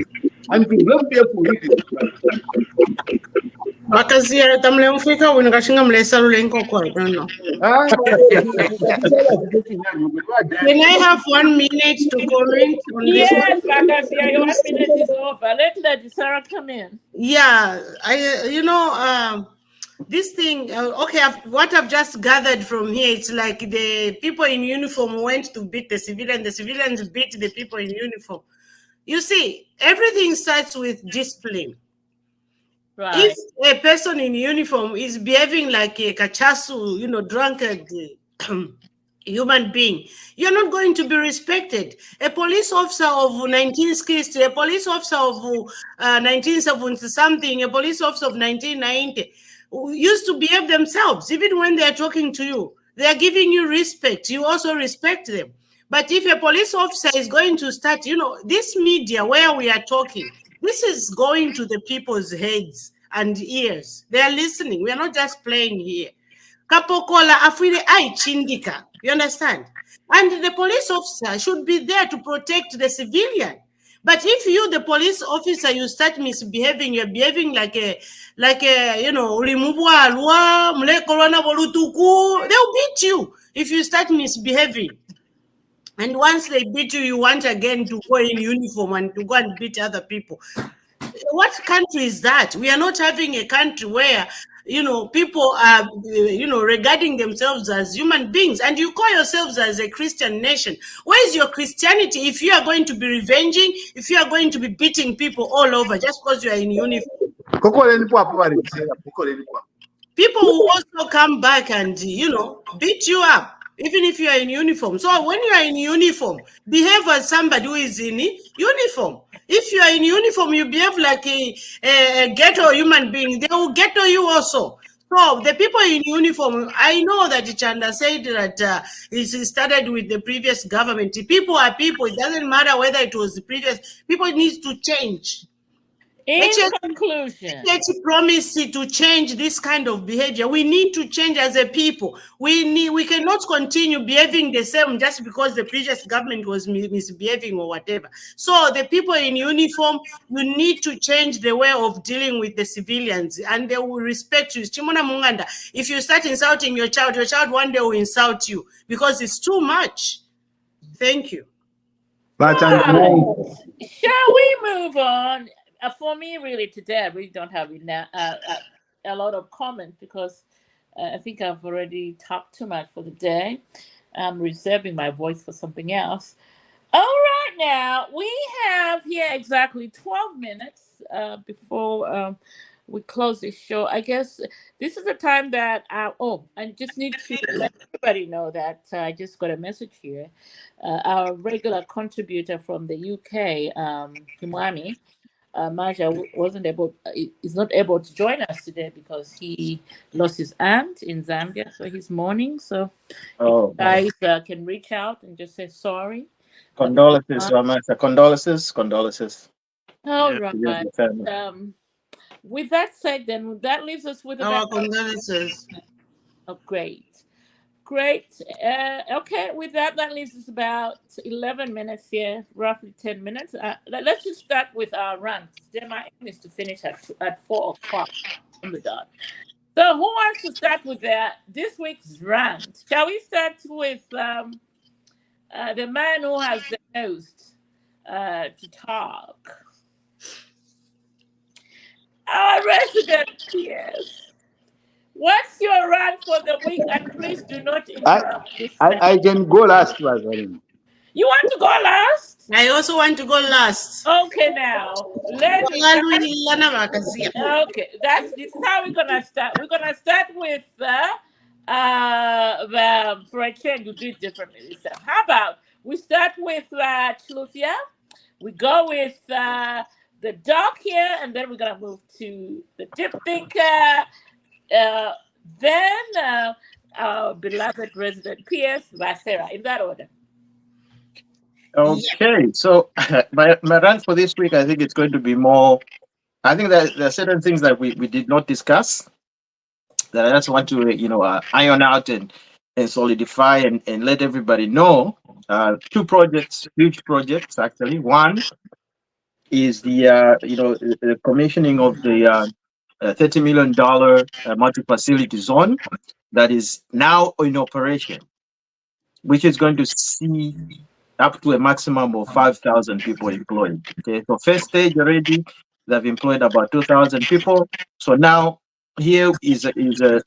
And to blame people who did it. Wakazia tamlemfika wino kashinga mlesa lulenko kwa, I don't know. Can I have 1 minute to comment on this? Yes, Wakazia, your 1 minute is over. Let Sarah come in. Yeah, this thing, what I've just gathered from here, it's like the people in uniform went to beat the civilians beat the people in uniform. You see, everything starts with discipline. Right. If a person in uniform is behaving like a kachasu, drunkard human being, you're not going to be respected. A police officer of 1960, a police officer of 1970 something, a police officer of 1990 who used to behave themselves. Even when they are talking to you, they are giving you respect. You also respect them. But if a police officer is going to start, this media where we are talking, this is going to the people's heads and ears. They are listening. We are not just playing here. Kapokola afile chindika. You understand? And the police officer should be there to protect the civilian. But if you, the police officer, you start misbehaving, you're behaving like a, ulimubwa they'll beat you if you start misbehaving. And once they beat you, you want again to go in uniform and to go and beat other people. What country is that? We are not having a country where, people are, regarding themselves as human beings, and you call yourselves as a Christian nation. Where is your Christianity if you are going to be revenging, if you are going to be beating people all over just because you are in uniform? People will also come back and, beat you up, even if you are in uniform. So when you are in uniform, behave as somebody who is in uniform. If you are in uniform, you behave like a ghetto human being, they will ghetto you also. So the people in uniform, I know that Chanda said that it started with the previous government. People are people. It doesn't matter whether it was the previous. People need to change. In conclusion, Let's promise to change this kind of behavior. We need to change as a people. We cannot continue behaving the same just because the previous government was misbehaving or whatever. So the people in uniform, you need to change the way of dealing with the civilians, and they will respect you. Chimona Munganda, if you start insulting your child one day will insult you because it's too much. Thank you. right. Shall we move on? For me, really, today I really don't have a lot of comment because I think I've already talked too much for the day. I'm reserving my voice for something else. All right, now we have here exactly 12 minutes before we close this show. I guess this is the time that I just need to let everybody know that I just got a message here. Our regular contributor from the UK, Kimwami, Maja is not able to join us today because he lost his aunt in Zambia, so he's mourning. So if you guys can reach out and just say sorry. Condolences, Ramasa. Condolences. All Yeah. To you and right. your family. With that said, then that leaves us with about Our condolences. great. Great. Okay, with that, that leaves us about 11 minutes here, roughly 10 minutes. Let's just start with our rants. Then my aim is to finish at 4 o'clock on the dot. So, who wants to start with this week's rant? Shall we start with the man who has the most to talk? Our resident PS. What's your rant for the week? And please do not interrupt this man. I can go last, Vaseline. You want to go last? I also want to go last. Okay, now let me. Okay, this is how we're gonna start. We're gonna start with for a change. You do it differently this time. How about we start with Chilufia? We go with the dog here, and then we're gonna move to the diptych. Then our beloved resident PS Vasera, in that order. Okay, so my rant for this week, I think it's going to be more. I think that there are certain things that we did not discuss that I just want to iron out and solidify and let everybody know. Two projects, huge projects actually. One is the commissioning of the $30 million multi-facility zone that is now in operation, which is going to see up to a maximum of 5,000 people employed. Okay, so first stage already, they've employed about 2,000 people. So now here is a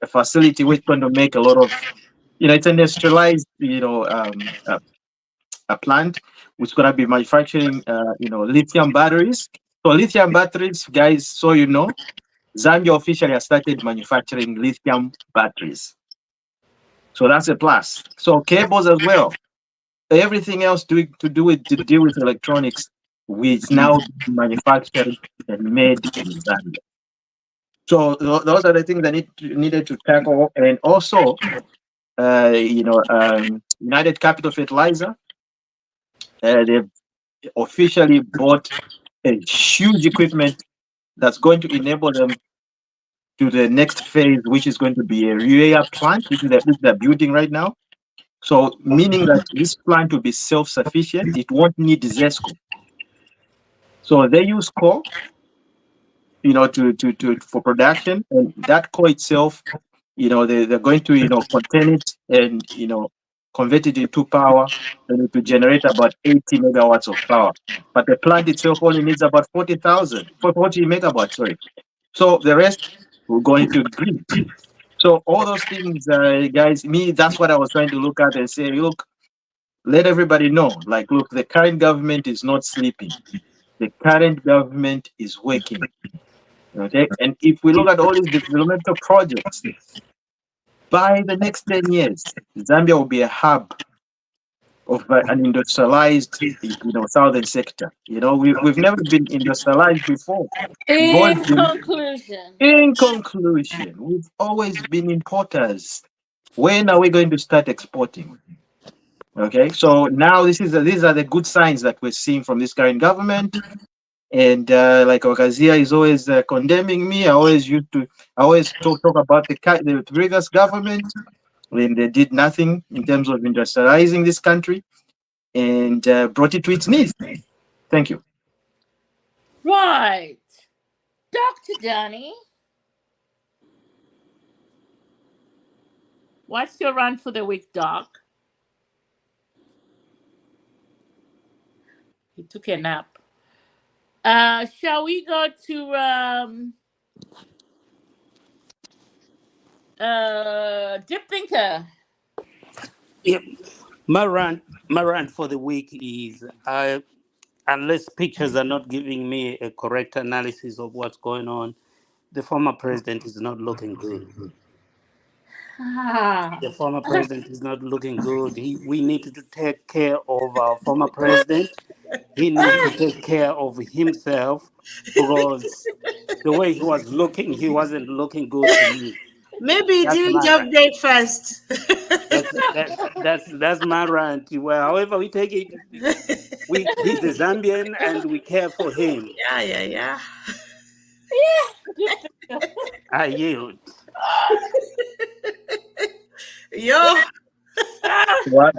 facility which is going to make a lot of, it's industrialized, a plant which is going to be manufacturing, lithium batteries. So lithium batteries, guys, so you know, Zambia officially has started manufacturing lithium batteries. So that's a plus. So cables as well. Everything else to deal with electronics, it's now manufactured and made in Zambia. So those are the things that needed to tackle, and also, United Capital Fertilizer, they've officially bought a huge equipment that's going to enable them to the next phase, which is going to be a urea plant, which they're building right now. So meaning that this plant will be self-sufficient. It won't need ZESCO. So they use coal, for production, and that coal itself, they're going to contain it and convert it into power and to generate about 80 megawatts of power. But the plant itself only needs about 40 megawatts, sorry. So the rest will go into grid. So all those things, guys, that's what I was trying to look at and say, look, let everybody know, like, look, the current government is not sleeping. The current government is working. Okay, and if we look at all these developmental projects, by the next 10 years, Zambia will be a hub of an industrialized, southern sector. We've never been industrialized before. In conclusion, We've always been importers. When are we going to start exporting? Okay, so now these are the good signs that we're seeing from this current government. And like Okazia is always condemning me. I always talk about the previous government when they did nothing in terms of industrializing this country and brought it to its knees. Thank you. right. Dr. Danny, what's your run for the week, Doc? He took a nap. Shall we go to Deep Thinker? Yep. My rant for the week is unless pictures are not giving me a correct analysis of what's going on, the former president is not looking good. The former president is not looking good. We need to take care of our former president. He needs to take care of himself because the way he was looking, he wasn't looking good to me. Maybe he That's didn't my have rant. breakfast. That's my rant. Well, however we take it, he's a Zambian and we care for him. Yeah. I yield. Yo. What?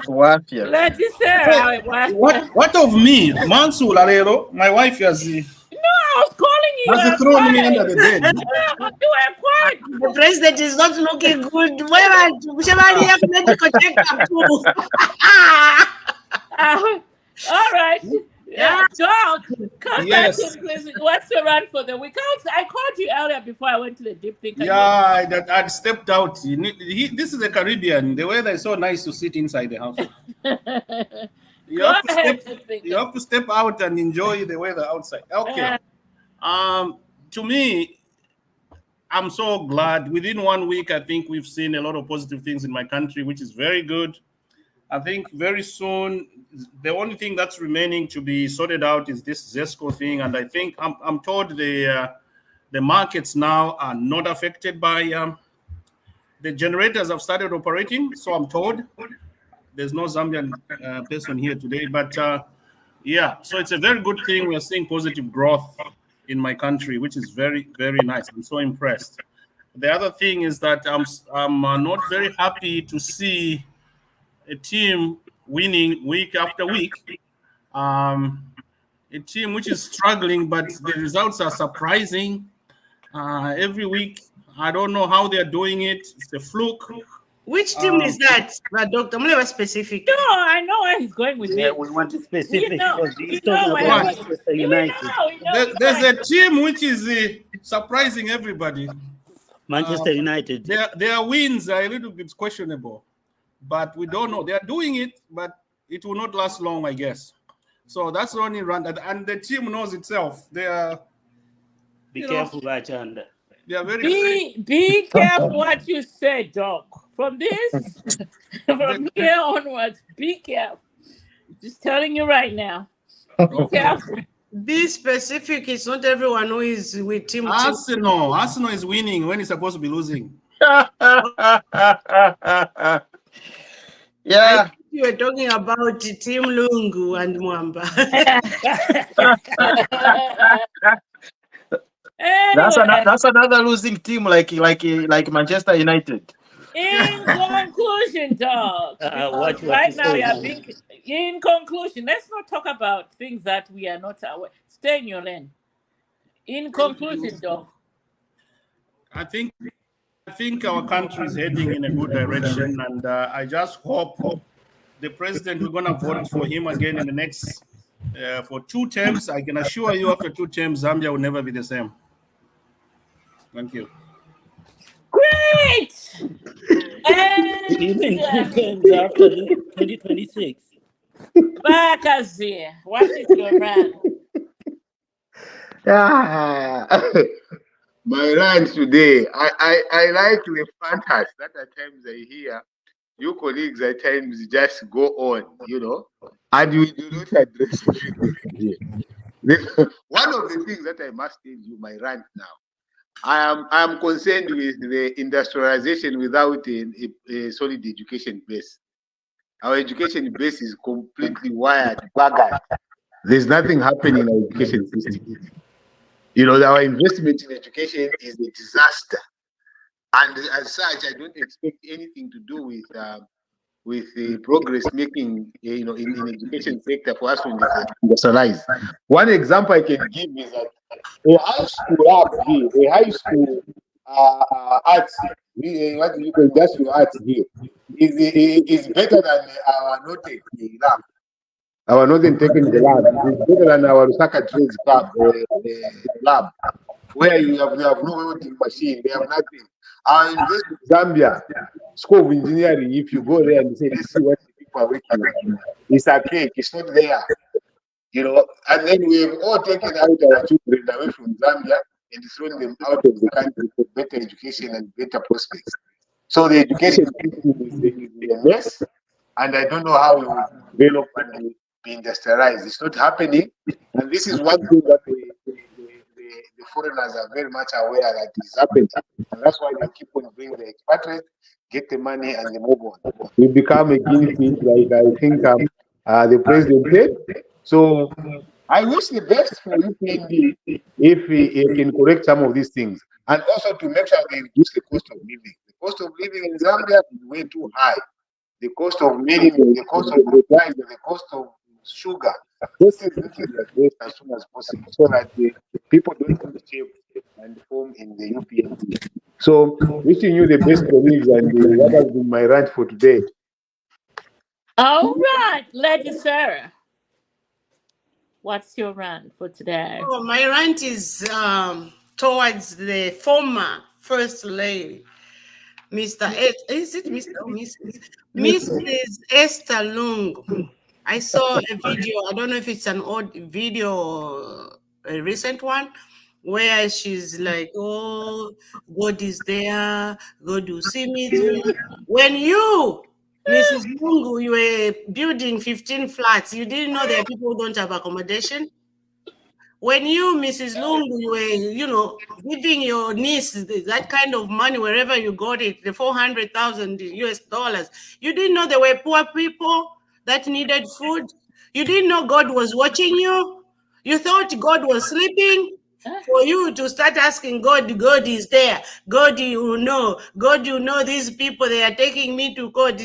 Yeah. Let's just say What of me? Mansu Lalero, my wife has I was calling you. has thrown me under the bed. You were quiet. The president is not looking good. All right. Yeah. Doc, come Yes. back to please. What's your run for the week? I called you earlier before I went to the Deep Thinker. Yeah, I'd stepped out. This is the Caribbean. The weather is so nice to sit inside the house. You have to step out and enjoy the weather outside. Okay. To me, I'm so glad. Within 1 week, I think we've seen a lot of positive things in my country, which is very good. I think very soon, the only thing that's remaining to be sorted out is this ZESCO thing. And I think I'm told the markets now are not affected by the generators have started operating. So I'm told there's no Zambian person here today, but yeah, so it's a very good thing. We're seeing positive growth in my country, which is very, very nice. I'm so impressed. The other thing is that I'm not very happy to see a team winning week after week. A team which is struggling, but the results are surprising every week. I don't know how they're doing it. It's a fluke. Which team is that, Doctor? I'm never specific. No, I know where he's going with Yeah, it. we want to specific because he's know talking where about I was- Manchester United. There's a team which is surprising everybody. Manchester United. Their wins are a little bit questionable, but we don't know. They are doing it, but it will not last long, I guess. So that's the only run that, and the team knows itself. They are. Be careful, Chanda. They are very. Be careful what you say, Doc. From this, from here onwards, be careful. Just telling you right now. Be careful. Be specific. It's not everyone who is with Team Arsenal is winning when it's supposed to be losing. Yeah. You were talking about Team Lungu and Mwamba. Anyway, That's another losing team, like Manchester United. In conclusion, Doc, right now you are being. In conclusion, let's not talk about things that we are not aware. Stay in your lane. In conclusion, Doc, I think our country is heading in a good direction, and I just hope the president, we're going to vote for him again in the next for 2 terms. I can assure you, after 2 terms, Zambia will never be the same. Thank you. Great. And even 2 terms after 2026. Bakazi, what is your rant? My rant today, I like the fantasy that at times I hear you colleagues at times just go on, and you do not address it. One of the things that I must tell you, my rant now, I am concerned with the industrialization without a solid education base. Our education base is completely wired, buggered. There's nothing happening in our education system. Our investment in education is a disaster, and as such, I don't expect anything to do with the progress making, in education sector for us to industrialize. One example I can give is that a high school lab here, a high school arts, what do you call industrial arts here, is better than our Northern lab. Our Northern Technical lab is better than our Lusaka Trades lab, where they have no welding machine, they have nothing. Our University of Zambia School of Engineering, if you go there and say, let's see what the people are working on, it's archaic, it's not there. And then we have all taken out our children away from Zambia and thrown them out of the country for better education and better prospects. So the education system is a mess, and I don't know how we will develop and be industrialized. It's not happening, and this is one thing that the foreigners are very much aware that is happening, and that's why they keep on bringing the expatriates, get the money, and they move on. We become a guinea pig, like I think the president said. So I wish the best for UPND if he can correct some of these things, and also to make sure they reduce the cost of living. The cost of living in Zambia is way too high. The cost of living, the cost of the price, the cost of sugar. This is addressed as soon as possible, so that the people don't shape and form in the UPND. So, wishing you the best colleagues, and that has been my rant for today. All right, Lady Sarah. What's your rant for today? Oh, my rant is towards the former First Lady, Mr. Is it Mr. or Mrs. Esther Lungu. I saw a video, I don't know if it's an old video or a recent one, where she's like, oh, God is there, God will see me through. When you, Mrs. Lungu, you were building 15 flats, you didn't know there are people who don't have accommodation? When you, Mrs. Lungu, you were, giving your niece that kind of money wherever you got it, the 400,000 US dollars, you didn't know there were poor people that needed food? You didn't know God was watching you? You thought God was sleeping? For you to start asking God, God is there. God, you know. God, you know these people, they are taking me to court.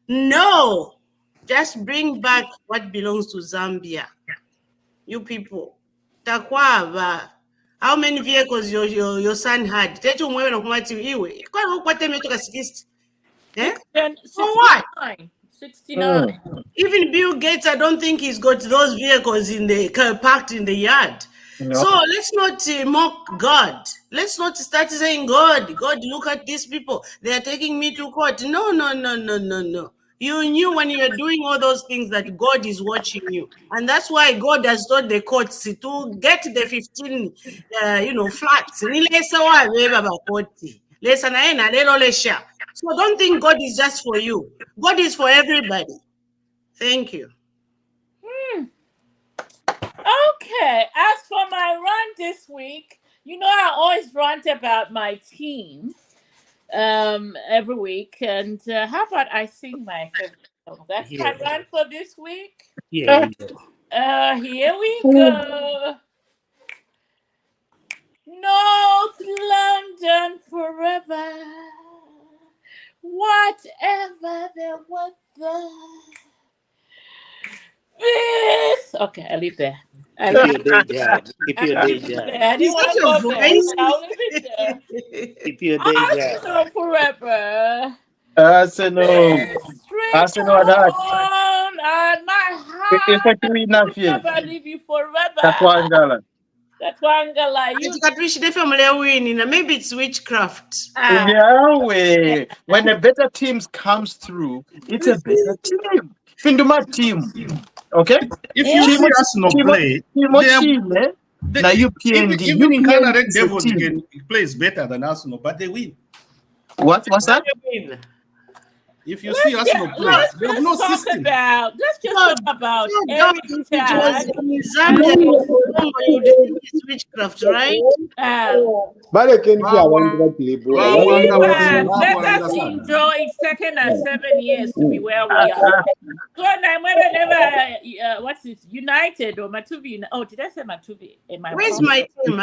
No. Just bring back what belongs to Zambia. You people. Takwaba. How many vehicles your son had? Eh? For what? 69. Even Bill Gates, I don't think he's got those vehicles parked in the yard. No. So let's not mock God. Let's not start saying, God, look at these people. They are taking me to court. No. You knew when you were doing all those things that God is watching you. And that's why God has told the courts to get the 15, flats. So don't think God is just for you. God is for everybody. Thank you. Okay, as for my rant this week, I always rant about my team every week. And how about I sing my favorite song? That's my rant for this week. Here we go. Here we go. North London forever. Whatever the weather. This. Okay, I leave there. Keep your day job. Keep your day job. I didn't Is want that to your go there. voice? I'll leave it there. Keep your day job. Arsenal forever. Arsenal. Street Arsenal that. on, and my It's heart actually enough here. never leave you forever. That's why I'm gonna. That's why I'm gonna lie. You. Maybe it's witchcraft. Yeah, when a better team comes through, it's a better team. Finduma team. Okay? If you see Arsenal play, now you PND. even in Ghana, Red is Devils a team. plays better than Arsenal, but they win. What's that? If you see Arsenal play, they have no system. Let's just talk about Eric Tag. It's witchcraft, right? Let us enjoy second and 7 years to be where we are. So never, what's this? United or Matuvi? Oh, did I say Matuvi? Where's my team?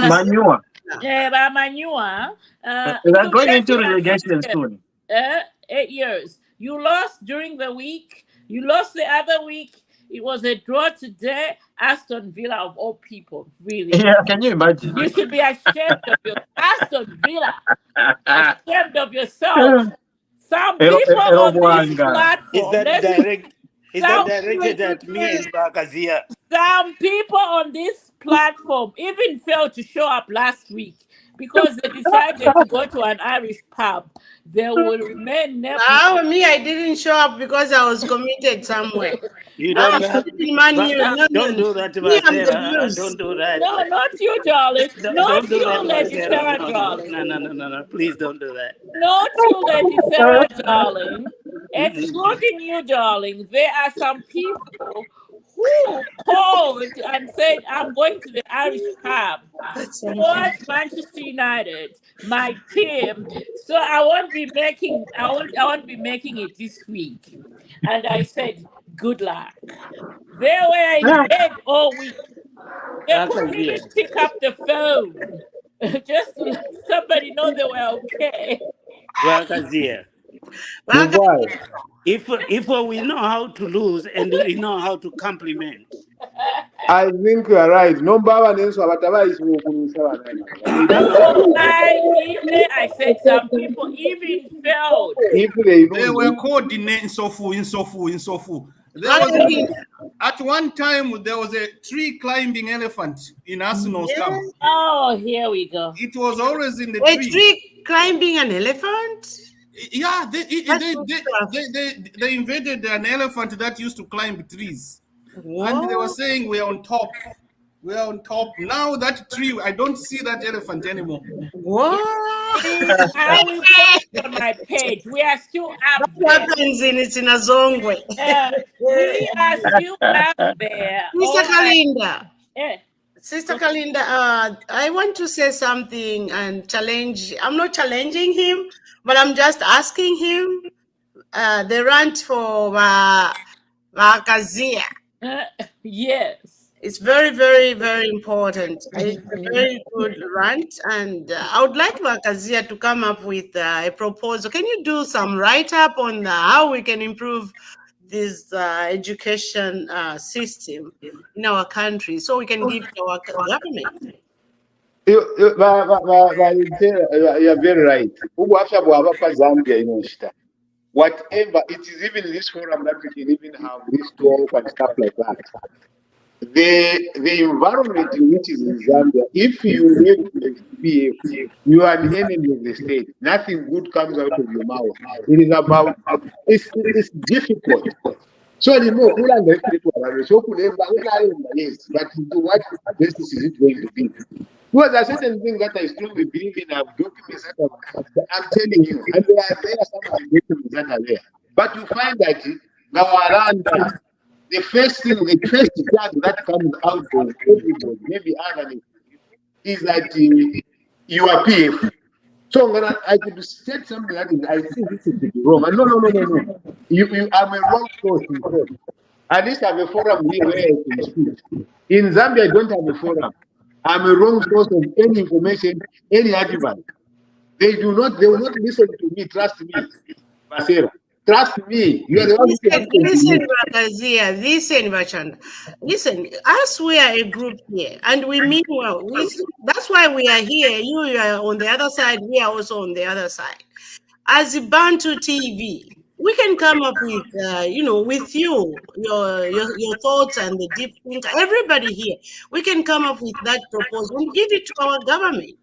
Manua. Yeah, Manua. They're going into relegation soon. 8 years. You lost during the week. You lost the other week. It was a draw today. Aston Villa of all people, really. Yeah, can you imagine? You should be ashamed of your Aston Villa. Ashamed of yourself. Some people on this platform. Is that directed at me and Bakazia? Some people on this platform even failed to show up last week because they decided to go to an Irish pub. They will remain never. Me, I didn't show up because I was committed somewhere. You don't have, don't do that to Marcela. Don't do that. No, not you, darling. Not you, Lady Sarah, darling. No. Please don't do that. Not you, Lady Sarah, darling. Excluding you, darling. There are some people who called and said, I'm going to the Irish pub to watch Manchester United, my team. So I won't be making it this week. And I said, good luck. They were in bed all week. They couldn't even pick up the phone. Just to let somebody know they were okay. Well, Kazia. If we know how to lose and we know how to compliment. I think you are right. I said some people even failed. They were coordinating in Sofu. At one time, there was a tree climbing elephant in Arsenal's camp. Oh, here we go. It was always in the tree. tree. A tree climbing an elephant? Yeah, they invaded an elephant that used to climb trees. What? And they were saying we're on top. We're on top. Now that tree, I don't see that elephant anymore. What? I will post on my page. We are still up there. What happens it's in a Zongwe? We are still up there. Mr. Kalinda. Sister Kalinda, I want to say something and challenge. I'm not challenging him, but I'm just asking him the rant for Kazia. Yes. It's very, very, very important. It's a very good rant, and I would like Kazia to come up with a proposal. Can you do some write-up on how we can improve this education system in our country so we can give to our government? You are very right. Whatever, it is even this forum that we can even have this talk and stuff like that. the environment in which is in Zambia, if you live with PF, you are an enemy of the state. Nothing good comes out of your mouth. It is about, it's difficult. So the more cool and so yes, but to what basis is it going to be? Well, there are certain things that I strongly believe in. I have documents that I'm telling you, and there are some of the documents that are there. But you find that Gawaranda, the first tag that comes out of everybody, maybe other than is that you are PF. So when I could state something like this, I think this is wrong. And no. You I'm a wrong source in court. At least I have a forum here where I can speak. In Zambia, I don't have a forum. I'm a wrong source of any information, any argument. They will not listen to me, trust me, Basera. Trust me. You are the one who can listen, Rakazia, listen, Vachanda. Listen, us, we are a group here, and we mean well. That's why we are here. You are on the other side, we are also on the other side. As Bantu TV, we can come up with, with you, your thoughts and the deep thinker, everybody here, we can come up with that proposal and give it to our government.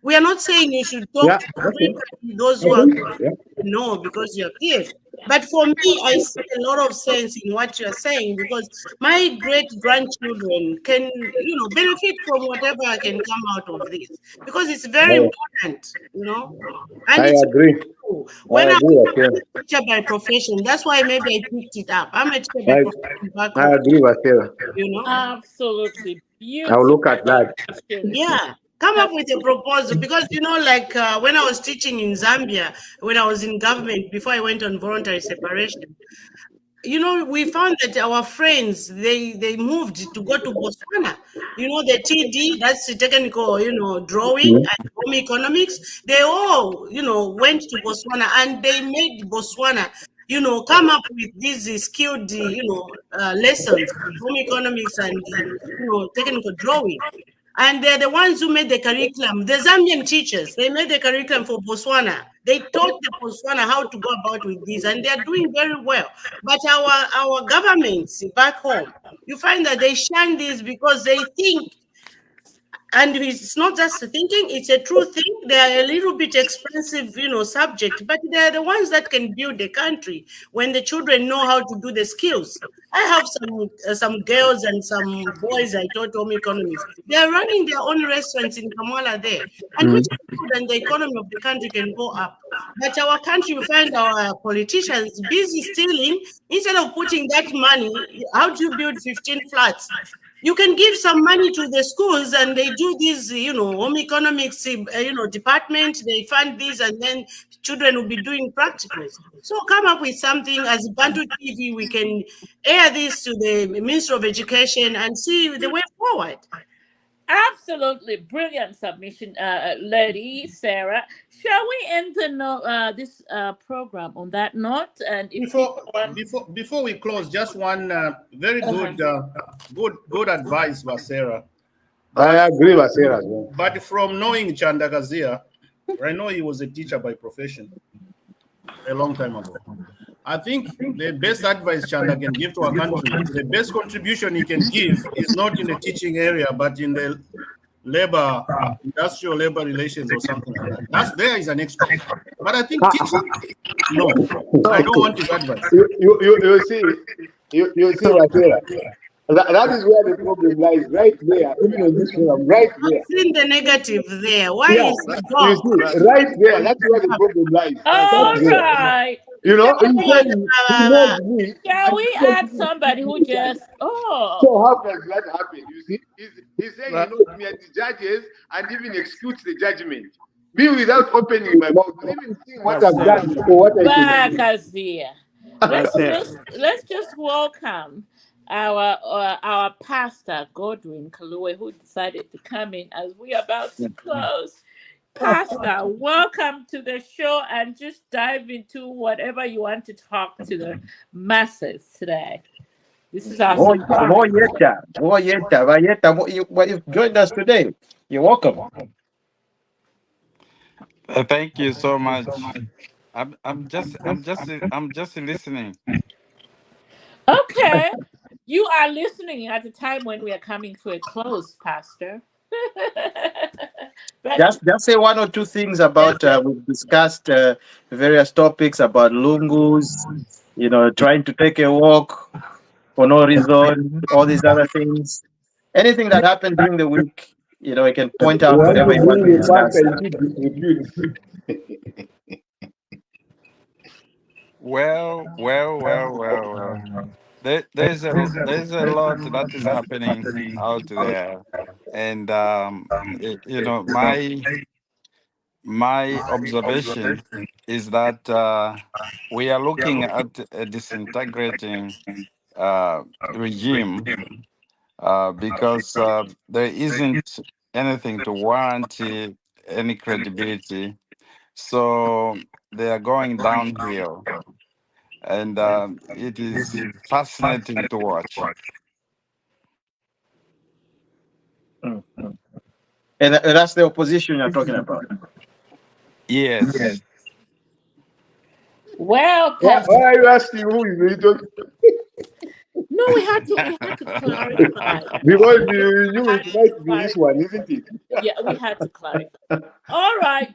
We are not saying you should talk to everybody, those who are no, because you're clear. But for me, I see a lot of sense in what you're saying, because my great-grandchildren can, benefit from whatever can come out of this, because it's very important, And I agree. When I'm a teacher by profession, that's why maybe I picked it up. I'm a teacher by profession back home. I agree, Vasera. Absolutely beautiful. I'll look at that. Yeah. Come up with a proposal, because when I was teaching in Zambia, when I was in government before I went on voluntary separation, we found that our friends they moved to go to Botswana. The TD, that's the technical drawing and home economics. They all went to Botswana, and they made Botswana come up with these skilled lessons, home economics and technical drawing. And they're the ones who made the curriculum. The Zambian teachers, they made the curriculum for Botswana. They taught the Botswana how to go about with this, and they're doing very well. But our governments back home, you find that they shun this because they think, and it's not just thinking, it's a true thing. They are a little bit expensive, subject, but they're the ones that can build the country when the children know how to do the skills. I have some girls and some boys I taught home economics. They are running their own restaurants in Kamala there, and which is good, and the economy of the country can go up. But our country, we find our politicians busy stealing instead of putting that money. How do you build 15 flats? You can give some money to the schools, and they do this, home economics, department. They fund this, and then children will be doing practicals. So come up with something. As Bantu TV, we can air this to the Minister of Education and see the way forward. Absolutely brilliant submission, Lady Sarah. Shall we end this program on that note? And before we close, just one very good good advice, Vasera. I agree, Vasera. But from knowing Chandagazia, I know he was a teacher by profession a long time ago. I think the best advice Chanda can give to our country, the best contribution he can give is not in the teaching area, but in the industrial labor relations or something like that. That's there is an expert. But I think teaching, no, I don't want his advice. You see, Vasera. That is where the problem lies, right there. Even on this program, right there. I've seen the negative there. Why is it you see, right there? That's where the problem lies. All right. Shall we add somebody who just So how does that happen? You see, he's saying he knows me at the judges and even executes the judgment. Me without opening my mouth, even seeing what I've done or what I can. Let's just welcome our pastor Godwin Kalue, who decided to come in as we are about to close. Pastor, welcome to the show, and just dive into whatever you want to talk to the masses today. This is our you've joined us today. You're welcome. Thank you so much. I'm just listening. Okay. You are listening at a time when we are coming to a close, Pastor. Just say one or two things about we've discussed various topics about lungus, trying to take a walk for no reason, all these other things. Anything that happened during the week, you can point You out want whatever to you want to bring a discuss. pastor into disrepute. Well. There's a lot that is happening out there, and my observation is that we are looking at a disintegrating regime because there isn't anything to warrant any credibility. So they are going downhill, and it is fascinating to watch. Mm. And that's the opposition you're talking about. Yes. Well, Why Pastor. are you asking who is it? No, we had to clarify. Because you it might be this one, isn't it? Yeah, we had to clarify. All right,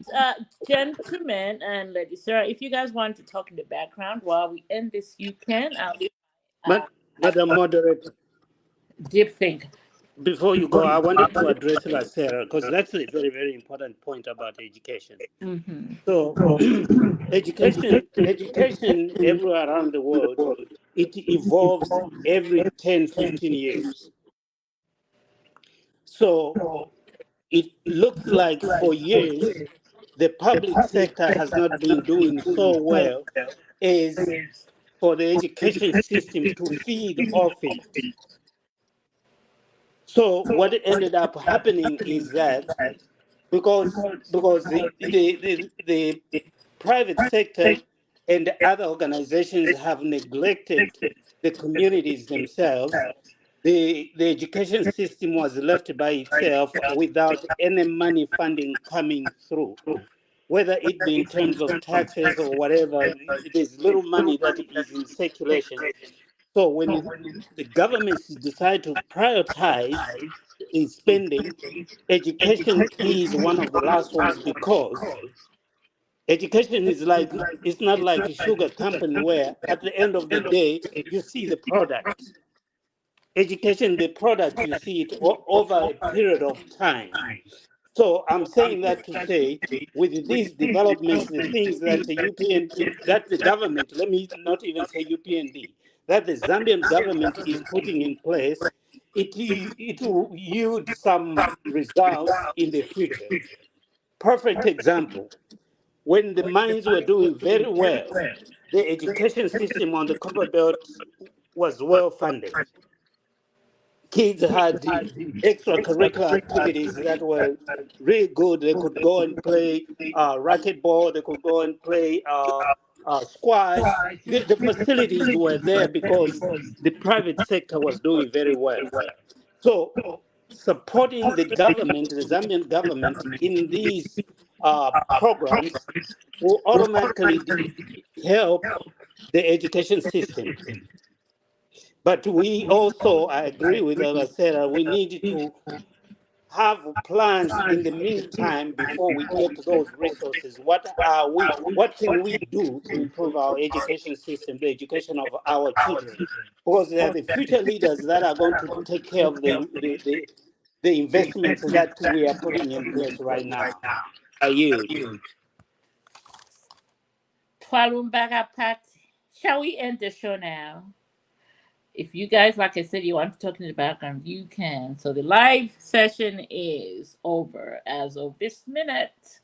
gentlemen and ladies, sir, if you guys want to talk in the background while we end this, you can. Madam Moderator, Deep think. before you go, I wanted to address Sarah because that's a very, very important point about education. Mm-hmm. So, education everywhere around the world, it evolves every 10, 15 years. So, it looks like for years, the public sector has not been doing so well as for the education system to feed off it. So what ended up happening is that because the private sector and other organizations have neglected the communities themselves, the education system was left by itself without any money funding coming through, whether it be in terms of taxes or whatever. There's little money that is in circulation. So when the governments decide to prioritize in spending, education is one of the last ones because education is like, it's not like a sugar company where at the end of the day you see the product. Education, the product, you see it over a period of time. So I'm saying that to say, with these developments, the things that the UPND, that the government, let me not even say UPND, that the Zambian government is putting in place, it will yield some results in the future. Perfect example, when the mines were doing very well, the education system on the Copper Belt was well funded. Kids had the extracurricular activities that were really good. They could go and play racquetball. They could go and play squash. The facilities were there because the private sector was doing very well. So supporting the government, the Zambian government, in these programs will automatically help the education system. But we also, I agree with Sarah, we need to have plans in the meantime before we get those resources. What can we do to improve our education system, the education of our children? Because they are the future leaders that are going to take care of the investments that we are putting in place right now. I yield. Twalumbaga Pat. Shall we end the show now? If you guys, like I said, you want to talk in the background, you can. So the live session is over as of this minute.